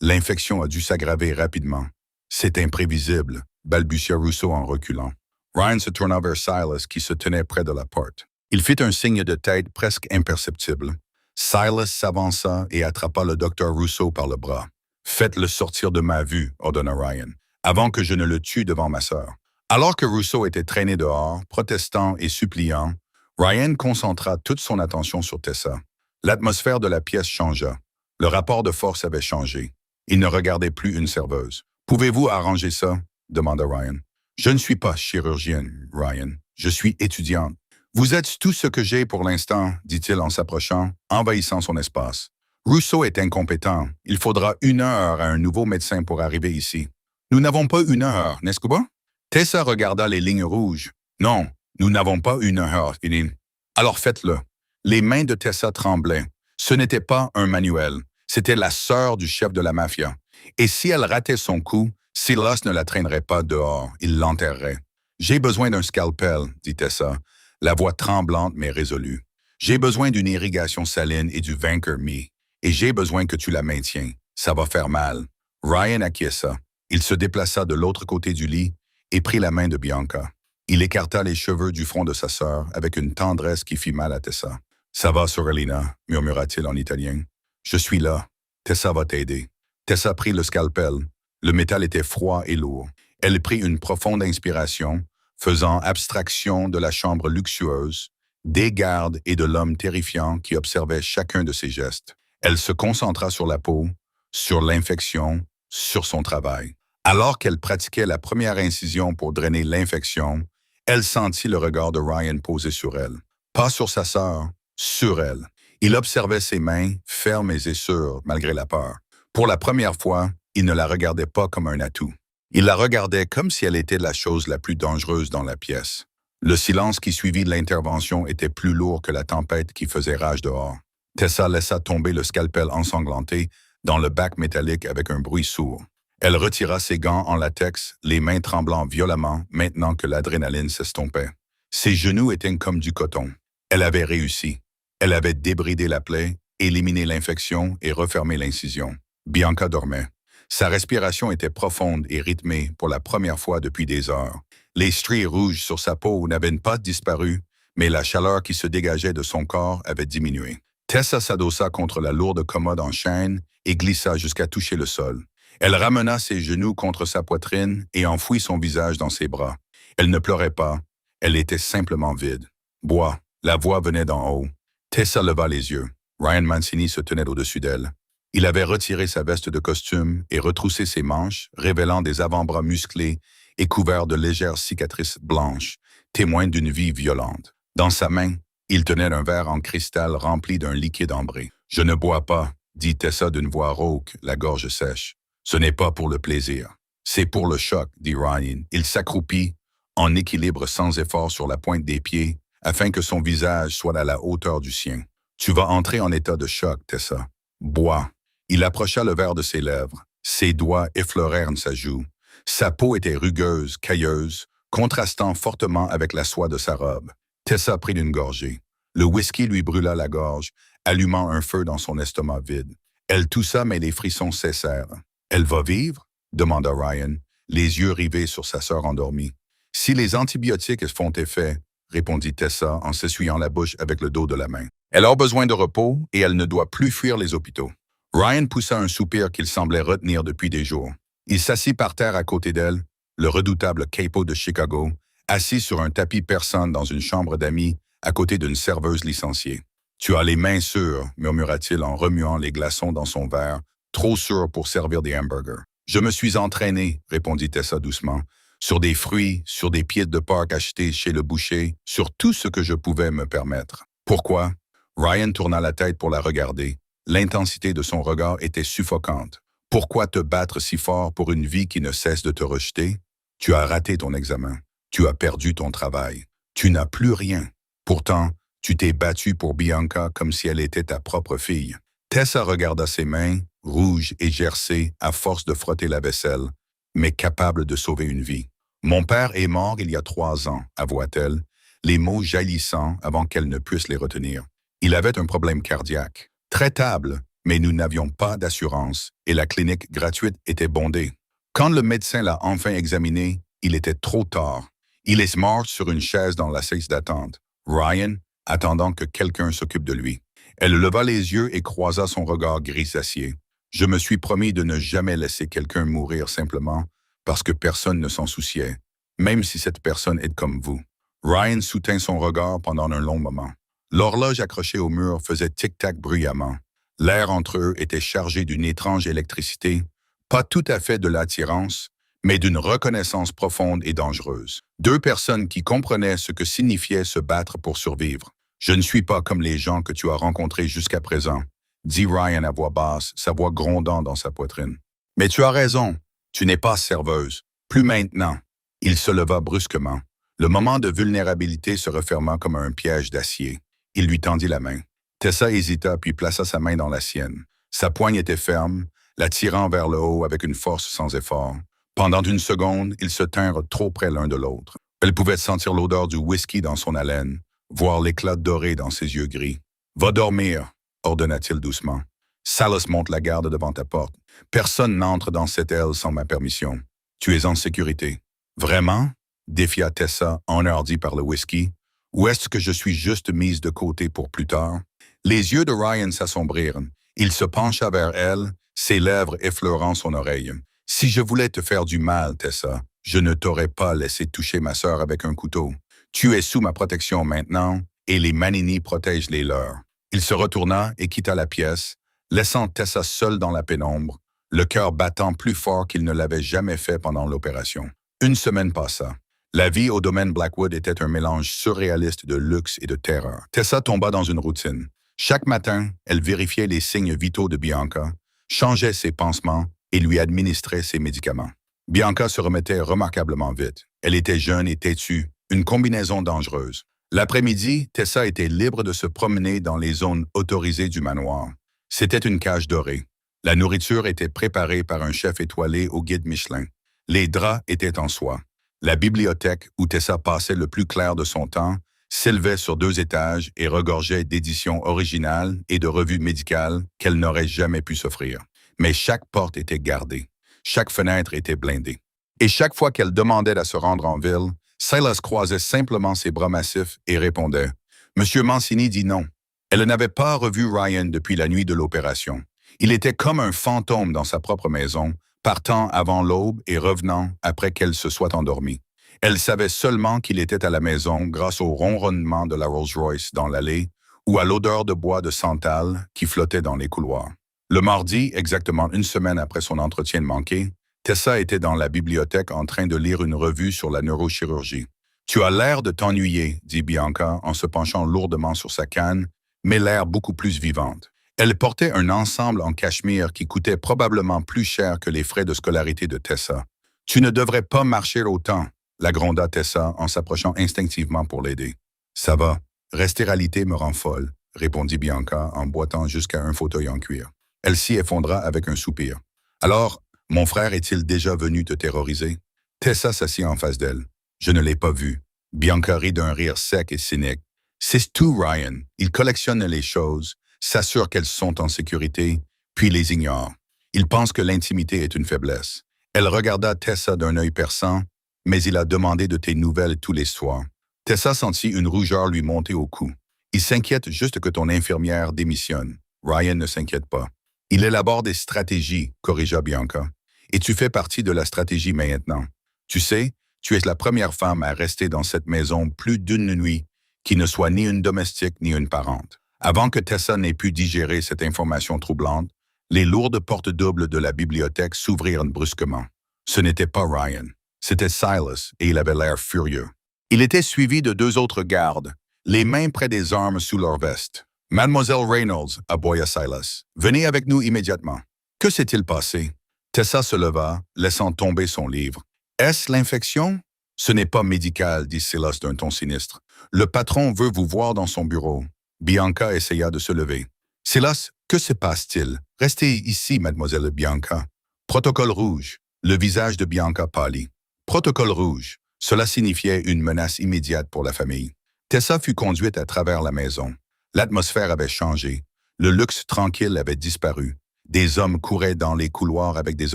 L'infection a dû s'aggraver rapidement. C'est imprévisible, balbutia Rousseau en reculant. Ryan se tourna vers Silas qui se tenait près de la porte. Il fit un signe de tête presque imperceptible. Silas s'avança et attrapa le docteur Rousseau par le bras. « Faites-le sortir de ma vue, » ordonna Ryan, « avant que je ne le tue devant ma sœur. » Alors que Rousseau était traîné dehors, protestant et suppliant, Ryan concentra toute son attention sur Tessa. L'atmosphère de la pièce changea. Le rapport de force avait changé. Il ne regardait plus une serveuse. « Pouvez-vous arranger ça ?» demanda Ryan. « Je ne suis pas chirurgienne, Ryan. Je suis étudiante. »« Vous êtes tout ce que j'ai pour l'instant, » dit-il en s'approchant, envahissant son espace. « Rousseau est incompétent. Il faudra 1 heure à un nouveau médecin pour arriver ici. »« Nous n'avons pas 1 heure, n'est-ce pas? » Tessa regarda les lignes rouges. « Non, nous n'avons pas 1 heure, Eileen. »« Alors faites-le. » Les mains de Tessa tremblaient. Ce n'était pas un manuel. C'était la sœur du chef de la mafia. Et si elle ratait son coup, Silas ne la traînerait pas dehors. Il l'enterrerait. « J'ai besoin d'un scalpel, » dit Tessa, la voix tremblante mais résolue. « J'ai besoin d'une irrigation saline et du Vanker Me. Et j'ai besoin que tu la maintiens. Ça va faire mal. » Ryan acquiesça. Il se déplaça de l'autre côté du lit et prit la main de Bianca. Il écarta les cheveux du front de sa sœur avec une tendresse qui fit mal à Tessa. « Ça va, Sorellina, » murmura-t-il en italien. « Je suis là. Tessa va t'aider. » Tessa prit le scalpel. Le métal était froid et lourd. Elle prit une profonde inspiration, faisant abstraction de la chambre luxueuse, des gardes et de l'homme terrifiant qui observait chacun de ses gestes. Elle se concentra sur la peau, sur l'infection, sur son travail. Alors qu'elle pratiquait la première incision pour drainer l'infection, elle sentit le regard de Ryan posé sur elle. Pas sur sa sœur, sur elle. Il observait ses mains, fermes et sûres, malgré la peur. Pour la première fois, il ne la regardait pas comme un atout. Il la regardait comme si elle était la chose la plus dangereuse dans la pièce. Le silence qui suivit l'intervention était plus lourd que la tempête qui faisait rage dehors. Tessa laissa tomber le scalpel ensanglanté dans le bac métallique avec un bruit sourd. Elle retira ses gants en latex, les mains tremblant violemment maintenant que l'adrénaline s'estompait. Ses genoux étaient comme du coton. Elle avait réussi. Elle avait débridé la plaie, éliminé l'infection et refermé l'incision. Bianca dormait. Sa respiration était profonde et rythmée pour la première fois depuis des heures. Les stries rouges sur sa peau n'avaient pas disparu, mais la chaleur qui se dégageait de son corps avait diminué. Tessa s'adossa contre la lourde commode en chêne et glissa jusqu'à toucher le sol. Elle ramena ses genoux contre sa poitrine et enfouit son visage dans ses bras. Elle ne pleurait pas, elle était simplement vide. « Bois !» La voix venait d'en haut. Tessa leva les yeux. Ryan Mancini se tenait au-dessus d'elle. Il avait retiré sa veste de costume et retroussé ses manches, révélant des avant-bras musclés et couverts de légères cicatrices blanches, témoins d'une vie violente. Dans sa main, il tenait un verre en cristal rempli d'un liquide ambré. « Je ne bois pas, » dit Tessa d'une voix rauque, la gorge sèche. « Ce n'est pas pour le plaisir. » C'est pour le choc, dit Ryan. Il s'accroupit, en équilibre sans effort sur la pointe des pieds, afin que son visage soit à la hauteur du sien. Tu vas entrer en état de choc, Tessa. Bois. Il approcha le verre de ses lèvres. Ses doigts effleurèrent sa joue. Sa peau était rugueuse, cailleuse, contrastant fortement avec la soie de sa robe. Tessa prit une gorgée. Le whisky lui brûla la gorge, allumant un feu dans son estomac vide. Elle toussa, mais les frissons cessèrent. « Elle va vivre ?» demanda Ryan, les yeux rivés sur sa sœur endormie. « Si les antibiotiques font effet, » répondit Tessa en s'essuyant la bouche avec le dos de la main. « Elle a besoin de repos et elle ne doit plus fuir les hôpitaux. » Ryan poussa un soupir qu'il semblait retenir depuis des jours. Il s'assit par terre à côté d'elle, le redoutable Capo de Chicago, assis sur un tapis persan dans une chambre d'amis à côté d'une serveuse licenciée. « Tu as les mains sûres, » murmura-t-il en remuant les glaçons dans son verre, trop sûrs pour servir des hamburgers. « Je me suis entraîné, » répondit Tessa doucement, « sur des fruits, sur des pieds de porc achetés chez le boucher, sur tout ce que je pouvais me permettre. » « Pourquoi? » Ryan tourna la tête pour la regarder. L'intensité de son regard était suffocante. « Pourquoi te battre si fort pour une vie qui ne cesse de te rejeter? Tu as raté ton examen. Tu as perdu ton travail. Tu n'as plus rien. Pourtant, tu t'es battu pour Bianca comme si elle était ta propre fille. » Tessa regarda ses mains, rouges et gercées à force de frotter la vaisselle, mais capable de sauver une vie. « Mon père est mort il y a 3 ans, » avoua-t-elle, les mots jaillissant avant qu'elle ne puisse les retenir. Il avait un problème cardiaque. Traitable, mais nous n'avions pas d'assurance et la clinique gratuite était bondée. Quand le médecin l'a enfin examiné, il était trop tard. Il est mort sur une chaise dans la salle d'attente. Ryan, attendant que quelqu'un s'occupe de lui. Elle leva les yeux et croisa son regard grisacier. « Je me suis promis de ne jamais laisser quelqu'un mourir simplement parce que personne ne s'en souciait, même si cette personne est comme vous. » Ryan soutint son regard pendant un long moment. L'horloge accrochée au mur faisait tic-tac bruyamment. L'air entre eux était chargé d'une étrange électricité, pas tout à fait de l'attirance, mais d'une reconnaissance profonde et dangereuse. 2 personnes qui comprenaient ce que signifiait se battre pour survivre. « Je ne suis pas comme les gens que tu as rencontrés jusqu'à présent, » dit Ryan à voix basse, sa voix grondant dans sa poitrine. « Mais tu as raison, tu n'es pas serveuse. Plus maintenant. » Il se leva brusquement. Le moment de vulnérabilité se referma comme un piège d'acier. Il lui tendit la main. Tessa hésita puis plaça sa main dans la sienne. Sa poigne était ferme, la tirant vers le haut avec une force sans effort. Pendant une seconde, ils se tinrent trop près l'un de l'autre. Elle pouvait sentir l'odeur du whisky dans son haleine, voir l'éclat doré dans ses yeux gris. « Va dormir, » ordonna-t-il doucement. « Salas monte la garde devant ta porte. Personne n'entre dans cette aile sans ma permission. Tu es en sécurité. »« Vraiment? » défia Tessa, enhardie par le whisky. « Ou est-ce que je suis juste mise de côté pour plus tard? » Les yeux de Ryan s'assombrirent. Il se pencha vers elle, ses lèvres effleurant son oreille. « Si je voulais te faire du mal, Tessa, je ne t'aurais pas laissé toucher ma sœur avec un couteau. Tu es sous ma protection maintenant, et les Manini protègent les leurs. » Il se retourna et quitta la pièce, laissant Tessa seule dans la pénombre, le cœur battant plus fort qu'il ne l'avait jamais fait pendant l'opération. Une semaine passa. La vie au domaine Blackwood était un mélange surréaliste de luxe et de terreur. Tessa tomba dans une routine. Chaque matin, elle vérifiait les signes vitaux de Bianca, changeait ses pansements et lui administrait ses médicaments. Bianca se remettait remarquablement vite. Elle était jeune et têtue, une combinaison dangereuse. L'après-midi, Tessa était libre de se promener dans les zones autorisées du manoir. C'était une cage dorée. La nourriture était préparée par un chef étoilé au guide Michelin. Les draps étaient en soie. La bibliothèque, où Tessa passait le plus clair de son temps, s'élevait sur 2 étages et regorgeait d'éditions originales et de revues médicales qu'elle n'aurait jamais pu s'offrir. Mais chaque porte était gardée. Chaque fenêtre était blindée. Et chaque fois qu'elle demandait à se rendre en ville, Silas croisait simplement ses bras massifs et répondait « Monsieur Mancini dit non. » Elle n'avait pas revu Ryan depuis la nuit de l'opération. Il était comme un fantôme dans sa propre maison, partant avant l'aube et revenant après qu'elle se soit endormie. Elle savait seulement qu'il était à la maison grâce au ronronnement de la Rolls-Royce dans l'allée ou à l'odeur de bois de santal qui flottait dans les couloirs. Le mardi, exactement 1 semaine après son entretien manqué, Tessa était dans la bibliothèque en train de lire une revue sur la neurochirurgie. « Tu as l'air de t'ennuyer, » dit Bianca en se penchant lourdement sur sa canne, mais l'air beaucoup plus vivante. Elle portait un ensemble en cachemire qui coûtait probablement plus cher que les frais de scolarité de Tessa. Tu ne devrais pas marcher autant, la gronda Tessa en s'approchant instinctivement pour l'aider. Ça va, rester alité me rend folle, répondit Bianca en boitant jusqu'à un fauteuil en cuir. Elle s'y effondra avec un soupir. Alors, mon frère est-il déjà venu te terroriser? Tessa s'assit en face d'elle. Je ne l'ai pas vu. Bianca rit d'un rire sec et cynique. C'est tout, Ryan. Il collectionne les choses, s'assure qu'elles sont en sécurité, puis les ignore. Il pense que l'intimité est une faiblesse. Elle regarda Tessa d'un œil perçant, mais il a demandé de tes nouvelles tous les soirs. Tessa sentit une rougeur lui monter au cou. Il s'inquiète juste que ton infirmière démissionne. Ryan ne s'inquiète pas. Il élabore des stratégies, corrigea Bianca. Et tu fais partie de la stratégie maintenant. Tu sais, tu es la première femme à rester dans cette maison plus d'une nuit qui ne soit ni une domestique ni une parente. Avant que Tessa n'ait pu digérer cette information troublante, les lourdes portes doubles de la bibliothèque s'ouvrirent brusquement. Ce n'était pas Ryan, c'était Silas et il avait l'air furieux. Il était suivi de 2 autres gardes, les mains près des armes sous leur veste. « Mademoiselle Reynolds » aboya Silas. « Venez avec nous immédiatement. » Que s'est-il passé? Tessa se leva, laissant tomber son livre. « Est-ce l'infection? » « Ce n'est pas médical, dit Silas d'un ton sinistre. Le patron veut vous voir dans son bureau. » Bianca essaya de se lever. « Silas, que se passe-t-il? Restez ici, mademoiselle Bianca. » Protocole rouge. Le visage de Bianca pâlit. Protocole rouge. Cela signifiait une menace immédiate pour la famille. Tessa fut conduite à travers la maison. L'atmosphère avait changé. Le luxe tranquille avait disparu. Des hommes couraient dans les couloirs avec des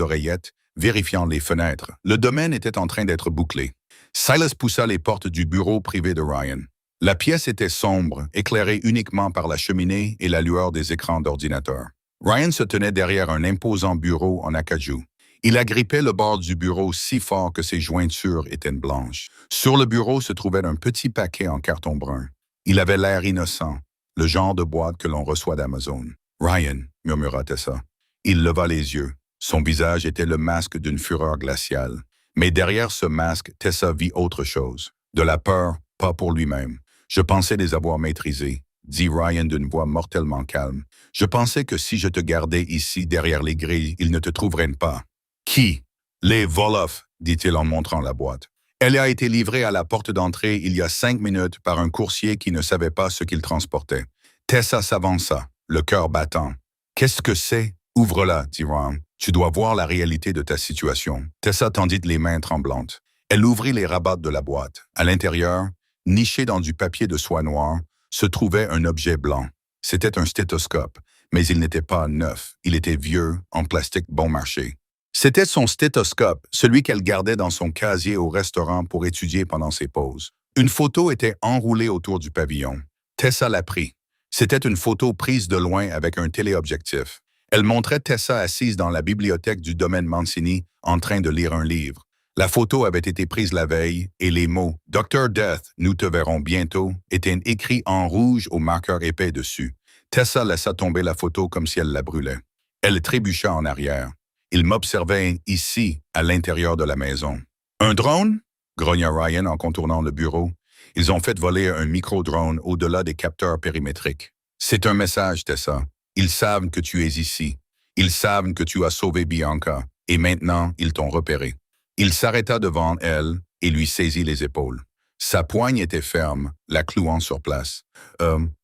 oreillettes, vérifiant les fenêtres. Le domaine était en train d'être bouclé. Silas poussa les portes du bureau privé de Ryan. La pièce était sombre, éclairée uniquement par la cheminée et la lueur des écrans d'ordinateur. Ryan se tenait derrière un imposant bureau en acajou. Il agrippait le bord du bureau si fort que ses jointures étaient blanches. Sur le bureau se trouvait un petit paquet en carton brun. Il avait l'air innocent, le genre de boîte que l'on reçoit d'Amazon. « Ryan » murmura Tessa. Il leva les yeux. Son visage était le masque d'une fureur glaciale. Mais derrière ce masque, Tessa vit autre chose. De la peur, pas pour lui-même. « Je pensais les avoir maîtrisés », dit Ryan d'une voix mortellement calme. « Je pensais que si je te gardais ici derrière les grilles, ils ne te trouveraient pas. »« Qui? »« Les Volof », dit-il en montrant la boîte. Elle a été livrée à la porte d'entrée il y a 5 minutes par un coursier qui ne savait pas ce qu'il transportait. Tessa s'avança, le cœur battant. « Qu'est-ce que c'est? Ouvre-la, dit Ryan. Tu dois voir la réalité de ta situation. » Tessa tendit les mains tremblantes. Elle ouvrit les rabattes de la boîte. À l'intérieur, niché dans du papier de soie noire, se trouvait un objet blanc. C'était un stéthoscope, mais il n'était pas neuf. Il était vieux, en plastique bon marché. C'était son stéthoscope, celui qu'elle gardait dans son casier au restaurant pour étudier pendant ses pauses. Une photo était enroulée autour du pavillon. Tessa la prit. C'était une photo prise de loin avec un téléobjectif. Elle montrait Tessa assise dans la bibliothèque du domaine Mancini en train de lire un livre. La photo avait été prise la veille et les mots « Dr. Death, nous te verrons bientôt » étaient écrits en rouge au marqueur épais dessus. Tessa laissa tomber la photo comme si elle la brûlait. Elle trébucha en arrière. Il m'observait ici, à l'intérieur de la maison. « Un drone? » grogna Ryan en contournant le bureau. Ils ont fait voler un micro-drone au-delà des capteurs périmétriques. « C'est un message, Tessa. Ils savent que tu es ici. Ils savent que tu as sauvé Bianca. Et maintenant, ils t'ont repéré. » Il s'arrêta devant elle et lui saisit les épaules. Sa poigne était ferme, la clouant sur place.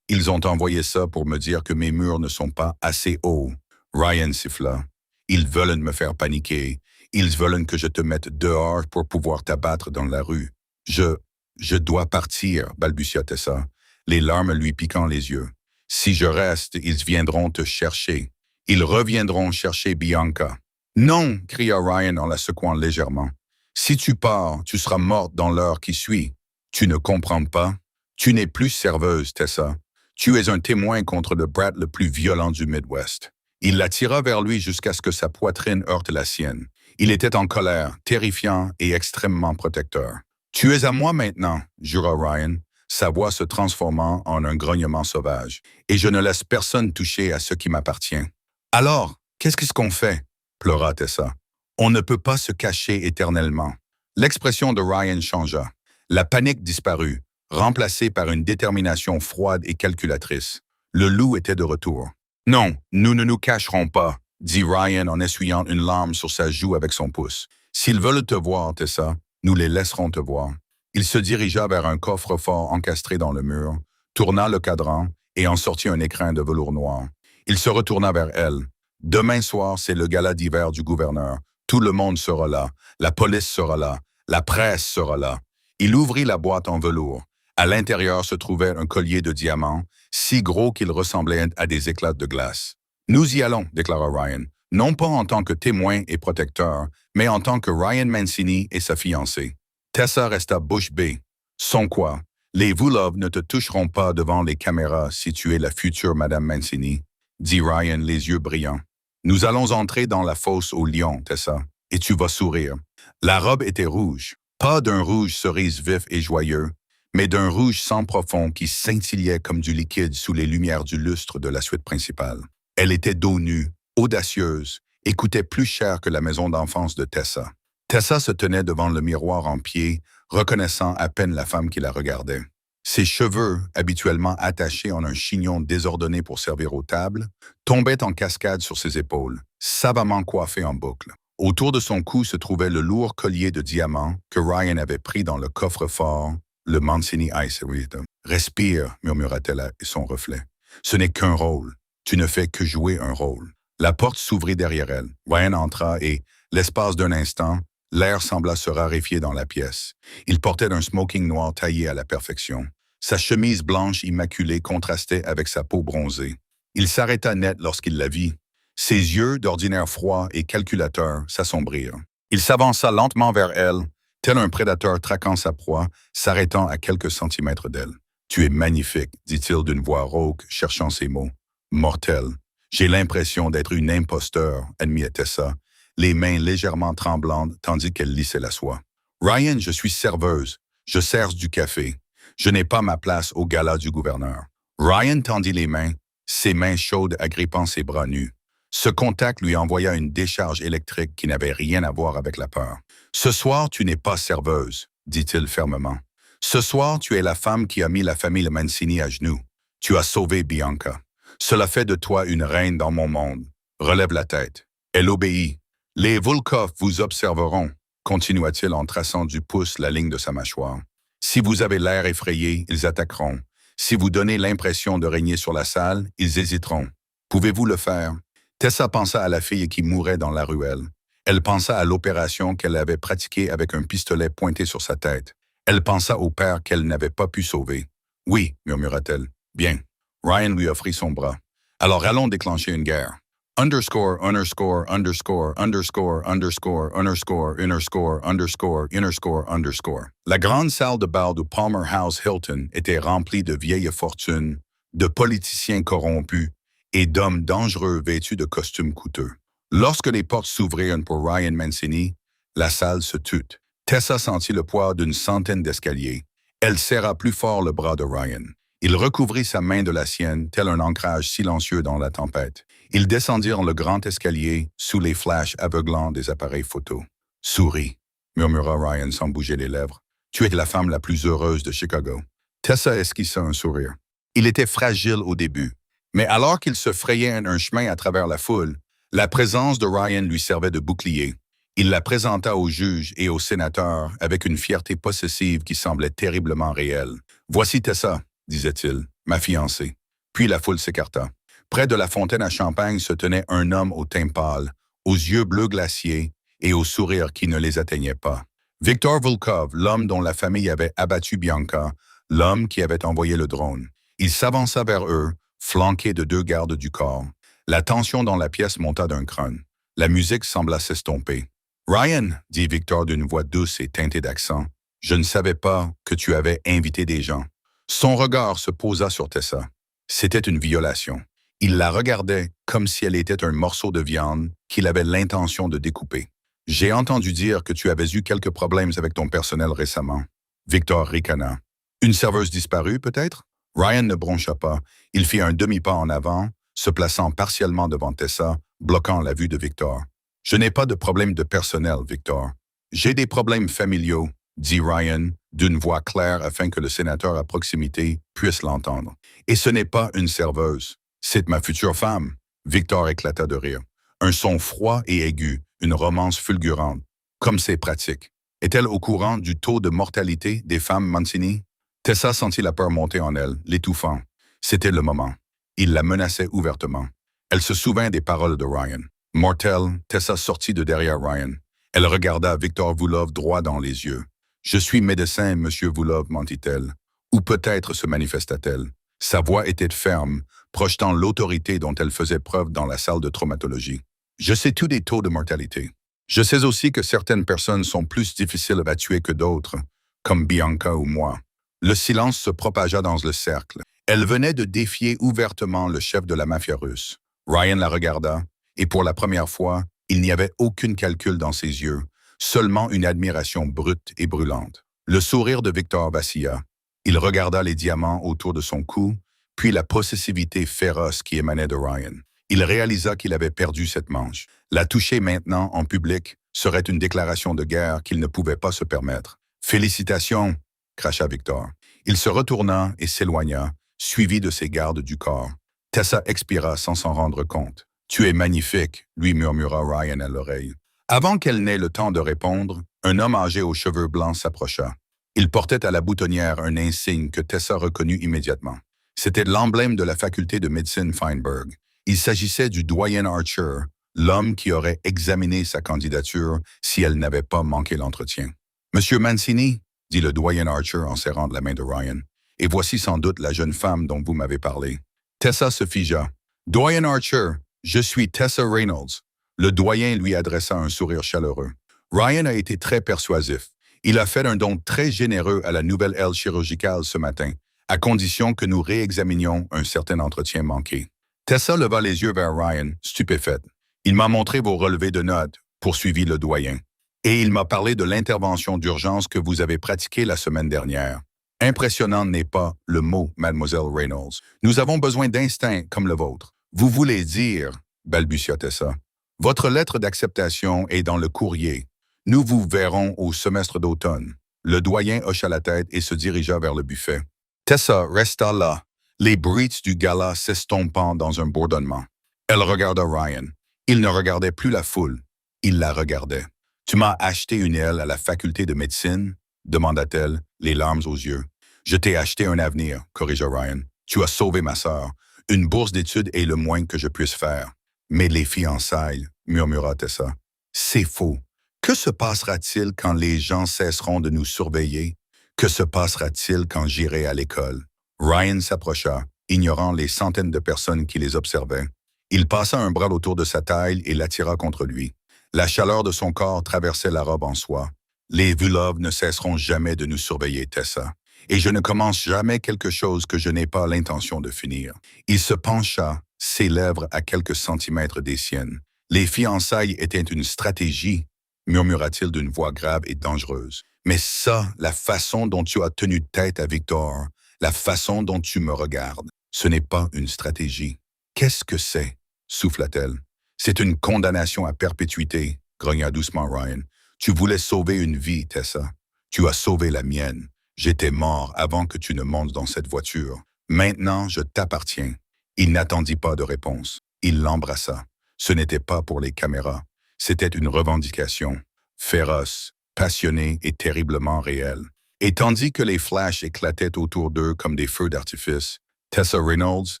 Ils ont envoyé ça pour me dire que mes murs ne sont pas assez hauts. » Ryan siffla. « Ils veulent me faire paniquer. Ils veulent que je te mette dehors pour pouvoir t'abattre dans la rue. Je dois partir, balbutia Tessa, les larmes lui piquant les yeux. Si je reste, ils viendront te chercher. Ils reviendront chercher Bianca. » « Non !» cria Ryan en la secouant légèrement. « Si tu pars, tu seras morte dans l'heure qui suit. Tu ne comprends pas? Tu n'es plus serveuse, Tessa. Tu es un témoin contre le brat le plus violent du Midwest. » Il la tira vers lui jusqu'à ce que sa poitrine heurte la sienne. Il était en colère, terrifiant et extrêmement protecteur. « Tu es à moi maintenant, » jura Ryan, sa voix se transformant en un grognement sauvage. « Et je ne laisse personne toucher à ce qui m'appartient. »« Alors, qu'est-ce qu'on fait? » pleura Tessa. « On ne peut pas se cacher éternellement. » L'expression de Ryan changea. La panique disparut, remplacée par une détermination froide et calculatrice. Le loup était de retour. « Non, nous ne nous cacherons pas, » dit Ryan en essuyant une larme sur sa joue avec son pouce. S'ils veulent te voir, Tessa, nous les laisserons te voir. Il se dirigea vers un coffre-fort encastré dans le mur, tourna le cadran et en sortit un écrin de velours noir. Il se retourna vers elle. Demain soir, c'est le gala d'hiver du gouverneur. Tout le monde sera là. La police sera là. La presse sera là. Il ouvrit la boîte en velours. À l'intérieur se trouvait un collier de diamants, si gros qu'il ressemblait à des éclats de glace. « Nous y allons », déclara Ryan, non pas en tant que témoin et protecteur, mais en tant que Ryan Mancini et sa fiancée. Tessa resta bouche bée. Sans quoi, les Vulov ne te toucheront pas devant les caméras si tu es la future Madame Mancini, dit Ryan les yeux brillants. Nous allons entrer dans la fosse au lion, Tessa, et tu vas sourire. La robe était rouge, pas d'un rouge cerise vif et joyeux, mais d'un rouge sang profond qui scintillait comme du liquide sous les lumières du lustre de la suite principale. Elle était dos nu, audacieuse, et coûtait plus cher que la maison d'enfance de Tessa. Tessa se tenait devant le miroir en pied, reconnaissant à peine la femme qui la regardait. Ses cheveux, habituellement attachés en un chignon désordonné pour servir aux tables, tombaient en cascade sur ses épaules, savamment coiffés en boucle. Autour de son cou se trouvait le lourd collier de diamants que Ryan avait pris dans le coffre-fort, le Mancini Ice. « Respire », murmura-t-elle à son reflet. « Ce n'est qu'un rôle. Tu ne fais que jouer un rôle. » La porte s'ouvrit derrière elle. Ryan entra et, l'espace d'un instant, l'air sembla se raréfier dans la pièce. Il portait un smoking noir taillé à la perfection. Sa chemise blanche immaculée contrastait avec sa peau bronzée. Il s'arrêta net lorsqu'il la vit. Ses yeux, d'ordinaire froids et calculateurs, s'assombrirent. Il s'avança lentement vers elle, tel un prédateur traquant sa proie, s'arrêtant à quelques centimètres d'elle. « Tu es magnifique », dit-il d'une voix rauque, cherchant ses mots. « Mortel. J'ai l'impression d'être une imposteur », admit Tessa, les mains légèrement tremblantes tandis qu'elle lissait la soie. « Ryan, je suis serveuse. Je sers du café. Je n'ai pas ma place au gala du gouverneur. » Ryan tendit les mains, ses mains chaudes agrippant ses bras nus. Ce contact lui envoya une décharge électrique qui n'avait rien à voir avec la peur. « Ce soir, tu n'es pas serveuse, » dit-il fermement. « Ce soir, tu es la femme qui a mis la famille Mancini à genoux. Tu as sauvé Bianca. Cela fait de toi une reine dans mon monde. Relève la tête. » Elle obéit. « Les Volkov vous observeront, » continua-t-il en traçant du pouce la ligne de sa mâchoire. « Si vous avez l'air effrayé, ils attaqueront. Si vous donnez l'impression de régner sur la salle, ils hésiteront. Pouvez-vous le faire? » Tessa pensa à la fille qui mourait dans la ruelle. Elle pensa à l'opération qu'elle avait pratiquée avec un pistolet pointé sur sa tête. Elle pensa au père qu'elle n'avait pas pu sauver. « Oui, » murmura-t-elle. « Bien. » Ryan lui offrit son bras. « Alors allons déclencher une guerre. » Underscore, underscore, underscore, underscore, underscore, underscore, underscore, underscore, underscore, underscore. La grande salle de bal du Palmer House Hilton était remplie de vieilles fortunes, de politiciens corrompus et d'hommes dangereux vêtus de costumes coûteux. Lorsque les portes s'ouvrirent pour Ryan Mancini, la salle se tut. Tessa sentit le poids d'une centaine d'escaliers. Elle serra plus fort le bras de Ryan. Il recouvrit sa main de la sienne, tel un ancrage silencieux dans la tempête. Ils descendirent le grand escalier sous les flashs aveuglants des appareils photo. « Souris », murmura Ryan sans bouger les lèvres. « Tu es la femme la plus heureuse de Chicago. » Tessa esquissa un sourire. Il était fragile au début, mais alors qu'il se frayait un chemin à travers la foule, la présence de Ryan lui servait de bouclier. Il la présenta au juge et au sénateur avec une fierté possessive qui semblait terriblement réelle. « Voici Tessa », disait-il, « ma fiancée. » Puis la foule s'écarta. Près de la fontaine à champagne se tenait un homme au teint pâle, aux yeux bleus glaciers et au sourire qui ne les atteignait pas. Victor Volkov, l'homme dont la famille avait abattu Bianca, l'homme qui avait envoyé le drone. Il s'avança vers eux, flanqué de 2 gardes du corps. La tension dans la pièce monta d'un crâne. La musique sembla s'estomper. « Ryan, » dit Victor d'une voix douce et teintée d'accent, « je ne savais pas que tu avais invité des gens. » Son regard se posa sur Tessa. C'était une violation. Il la regardait comme si elle était un morceau de viande qu'il avait l'intention de découper. « J'ai entendu dire que tu avais eu quelques problèmes avec ton personnel récemment. » Victor ricana. « Une serveuse disparue, peut-être? » Ryan ne broncha pas. Il fit un demi-pas en avant, se plaçant partiellement devant Tessa, bloquant la vue de Victor. « Je n'ai pas de problème de personnel, Victor. J'ai des problèmes familiaux, » dit Ryan, d'une voix claire afin que le sénateur à proximité puisse l'entendre. « Et ce n'est pas une serveuse. C'est ma future femme. » Victor éclata de rire. Un son froid et aigu, une romance fulgurante. « Comme c'est pratique. Est-elle au courant du taux de mortalité des femmes Mancini? Tessa sentit la peur monter en elle, l'étouffant. C'était le moment. Il la menaçait ouvertement. Elle se souvint des paroles de Ryan. Mortelle, Tessa sortit de derrière Ryan. Elle regarda Victor Voulov droit dans les yeux. « Je suis médecin, monsieur Voulov, mentit-elle. Ou peut-être se manifesta-t-elle. Sa voix était ferme, projetant l'autorité dont elle faisait preuve dans la salle de traumatologie. « Je sais tout des taux de mortalité. Je sais aussi que certaines personnes sont plus difficiles à tuer que d'autres, comme Bianca ou moi. » Le silence se propagea dans le cercle. Elle venait de défier ouvertement le chef de la mafia russe. Ryan la regarda, et pour la première fois, il n'y avait aucun calcul dans ses yeux, seulement une admiration brute et brûlante. Le sourire de Victor vacilla. Il regarda les diamants autour de son cou, puis la possessivité féroce qui émanait de Ryan. Il réalisa qu'il avait perdu cette manche. La toucher maintenant en public serait une déclaration de guerre qu'il ne pouvait pas se permettre. « Félicitations !» cracha Victor. Il se retourna et s'éloigna, suivi de ses gardes du corps. Tessa expira sans s'en rendre compte. « Tu es magnifique !» lui murmura Ryan à l'oreille. Avant qu'elle n'ait le temps de répondre, un homme âgé aux cheveux blancs s'approcha. Il portait à la boutonnière un insigne que Tessa reconnut immédiatement. C'était l'emblème de la faculté de médecine Feinberg. Il s'agissait du doyen Archer, l'homme qui aurait examiné sa candidature si elle n'avait pas manqué l'entretien. « Monsieur Mancini ?» dit le doyen Archer en serrant la main de Ryan. « Et voici sans doute la jeune femme dont vous m'avez parlé. » Tessa se figea. « Doyen Archer, je suis Tessa Reynolds. » Le doyen lui adressa un sourire chaleureux. Ryan a été très persuasif. Il a fait un don très généreux à la nouvelle aile chirurgicale ce matin, à condition que nous réexaminions un certain entretien manqué. Tessa leva les yeux vers Ryan, stupéfaite. « Il m'a montré vos relevés de notes, » poursuivit le doyen. « Et il m'a parlé de l'intervention d'urgence que vous avez pratiquée la semaine dernière. Impressionnant n'est pas le mot, mademoiselle Reynolds. Nous avons besoin d'instinct comme le vôtre. »« Vous voulez dire, » balbutia Tessa. « Votre lettre d'acceptation est dans le courrier. Nous vous verrons au semestre d'automne. » Le doyen hocha la tête et se dirigea vers le buffet. Tessa resta là, les brides du gala s'estompant dans un bourdonnement. Elle regarda Ryan. Il ne regardait plus la foule. Il la regardait. « Tu m'as acheté une aile à la faculté de médecine ?» demanda-t-elle, les larmes aux yeux. « Je t'ai acheté un avenir, » corrigea Ryan. « Tu as sauvé ma sœur. Une bourse d'études est le moins que je puisse faire. »« Mais les fiançailles, » murmura Tessa. « C'est faux. Que se passera-t-il quand les gens cesseront de nous surveiller? Que se passera-t-il quand j'irai à l'école? » Ryan s'approcha, ignorant les centaines de personnes qui les observaient. Il passa un bras autour de sa taille et l'attira contre lui. La chaleur de son corps traversait la robe en soie. « Les Vulov ne cesseront jamais de nous surveiller, Tessa. Et je ne commence jamais quelque chose que je n'ai pas l'intention de finir. » Il se pencha, ses lèvres à quelques centimètres des siennes. « Les fiançailles étaient une stratégie, » murmura-t-il d'une voix grave et dangereuse. « Mais ça, la façon dont tu as tenu tête à Victor, la façon dont tu me regardes, ce n'est pas une stratégie. »« Qu'est-ce que c'est? » souffla-t-elle. « C'est une condamnation à perpétuité, » grogna doucement Ryan. « Tu voulais sauver une vie, Tessa. Tu as sauvé la mienne. J'étais mort avant que tu ne montes dans cette voiture. Maintenant, je t'appartiens. » Il n'attendit pas de réponse. Il l'embrassa. Ce n'était pas pour les caméras. C'était une revendication, féroce, passionnée et terriblement réelle. Et tandis que les flashs éclataient autour d'eux comme des feux d'artifice, Tessa Reynolds,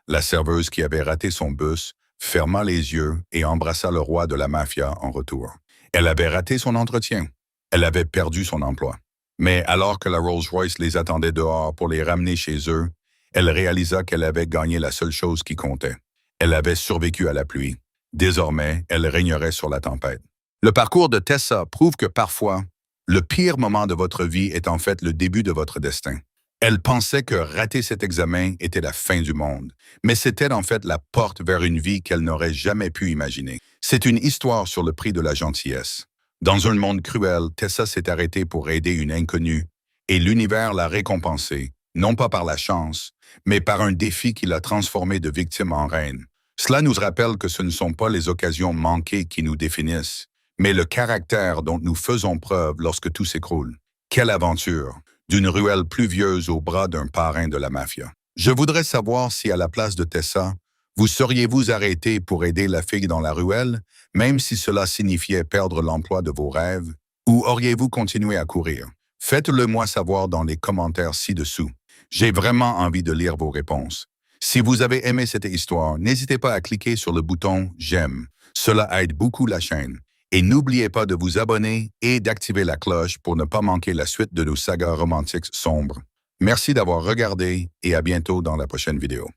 la serveuse qui avait raté son bus, ferma les yeux et embrassa le roi de la mafia en retour. Elle avait raté son entretien. Elle avait perdu son emploi. Mais alors que la Rolls-Royce les attendait dehors pour les ramener chez eux, elle réalisa qu'elle avait gagné la seule chose qui comptait. Elle avait survécu à la pluie. Désormais, elle régnerait sur la tempête. Le parcours de Tessa prouve que parfois, le pire moment de votre vie est en fait le début de votre destin. Elle pensait que rater cet examen était la fin du monde, mais c'était en fait la porte vers une vie qu'elle n'aurait jamais pu imaginer. C'est une histoire sur le prix de la gentillesse. Dans un monde cruel, Tessa s'est arrêtée pour aider une inconnue, et l'univers l'a récompensée, non pas par la chance, mais par un défi qui l'a transformée de victime en reine. Cela nous rappelle que ce ne sont pas les occasions manquées qui nous définissent, mais le caractère dont nous faisons preuve lorsque tout s'écroule. Quelle aventure! D'une ruelle pluvieuse au bras d'un parrain de la mafia. Je voudrais savoir si, à la place de Tessa, vous seriez-vous arrêté pour aider la fille dans la ruelle, même si cela signifiait perdre l'emploi de vos rêves? Ou auriez-vous continué à courir? Faites-le moi savoir dans les commentaires ci-dessous. J'ai vraiment envie de lire vos réponses. Si vous avez aimé cette histoire, n'hésitez pas à cliquer sur le bouton j'aime. Cela aide beaucoup la chaîne. Et n'oubliez pas de vous abonner et d'activer la cloche pour ne pas manquer la suite de nos sagas romantiques sombres. Merci d'avoir regardé et à bientôt dans la prochaine vidéo.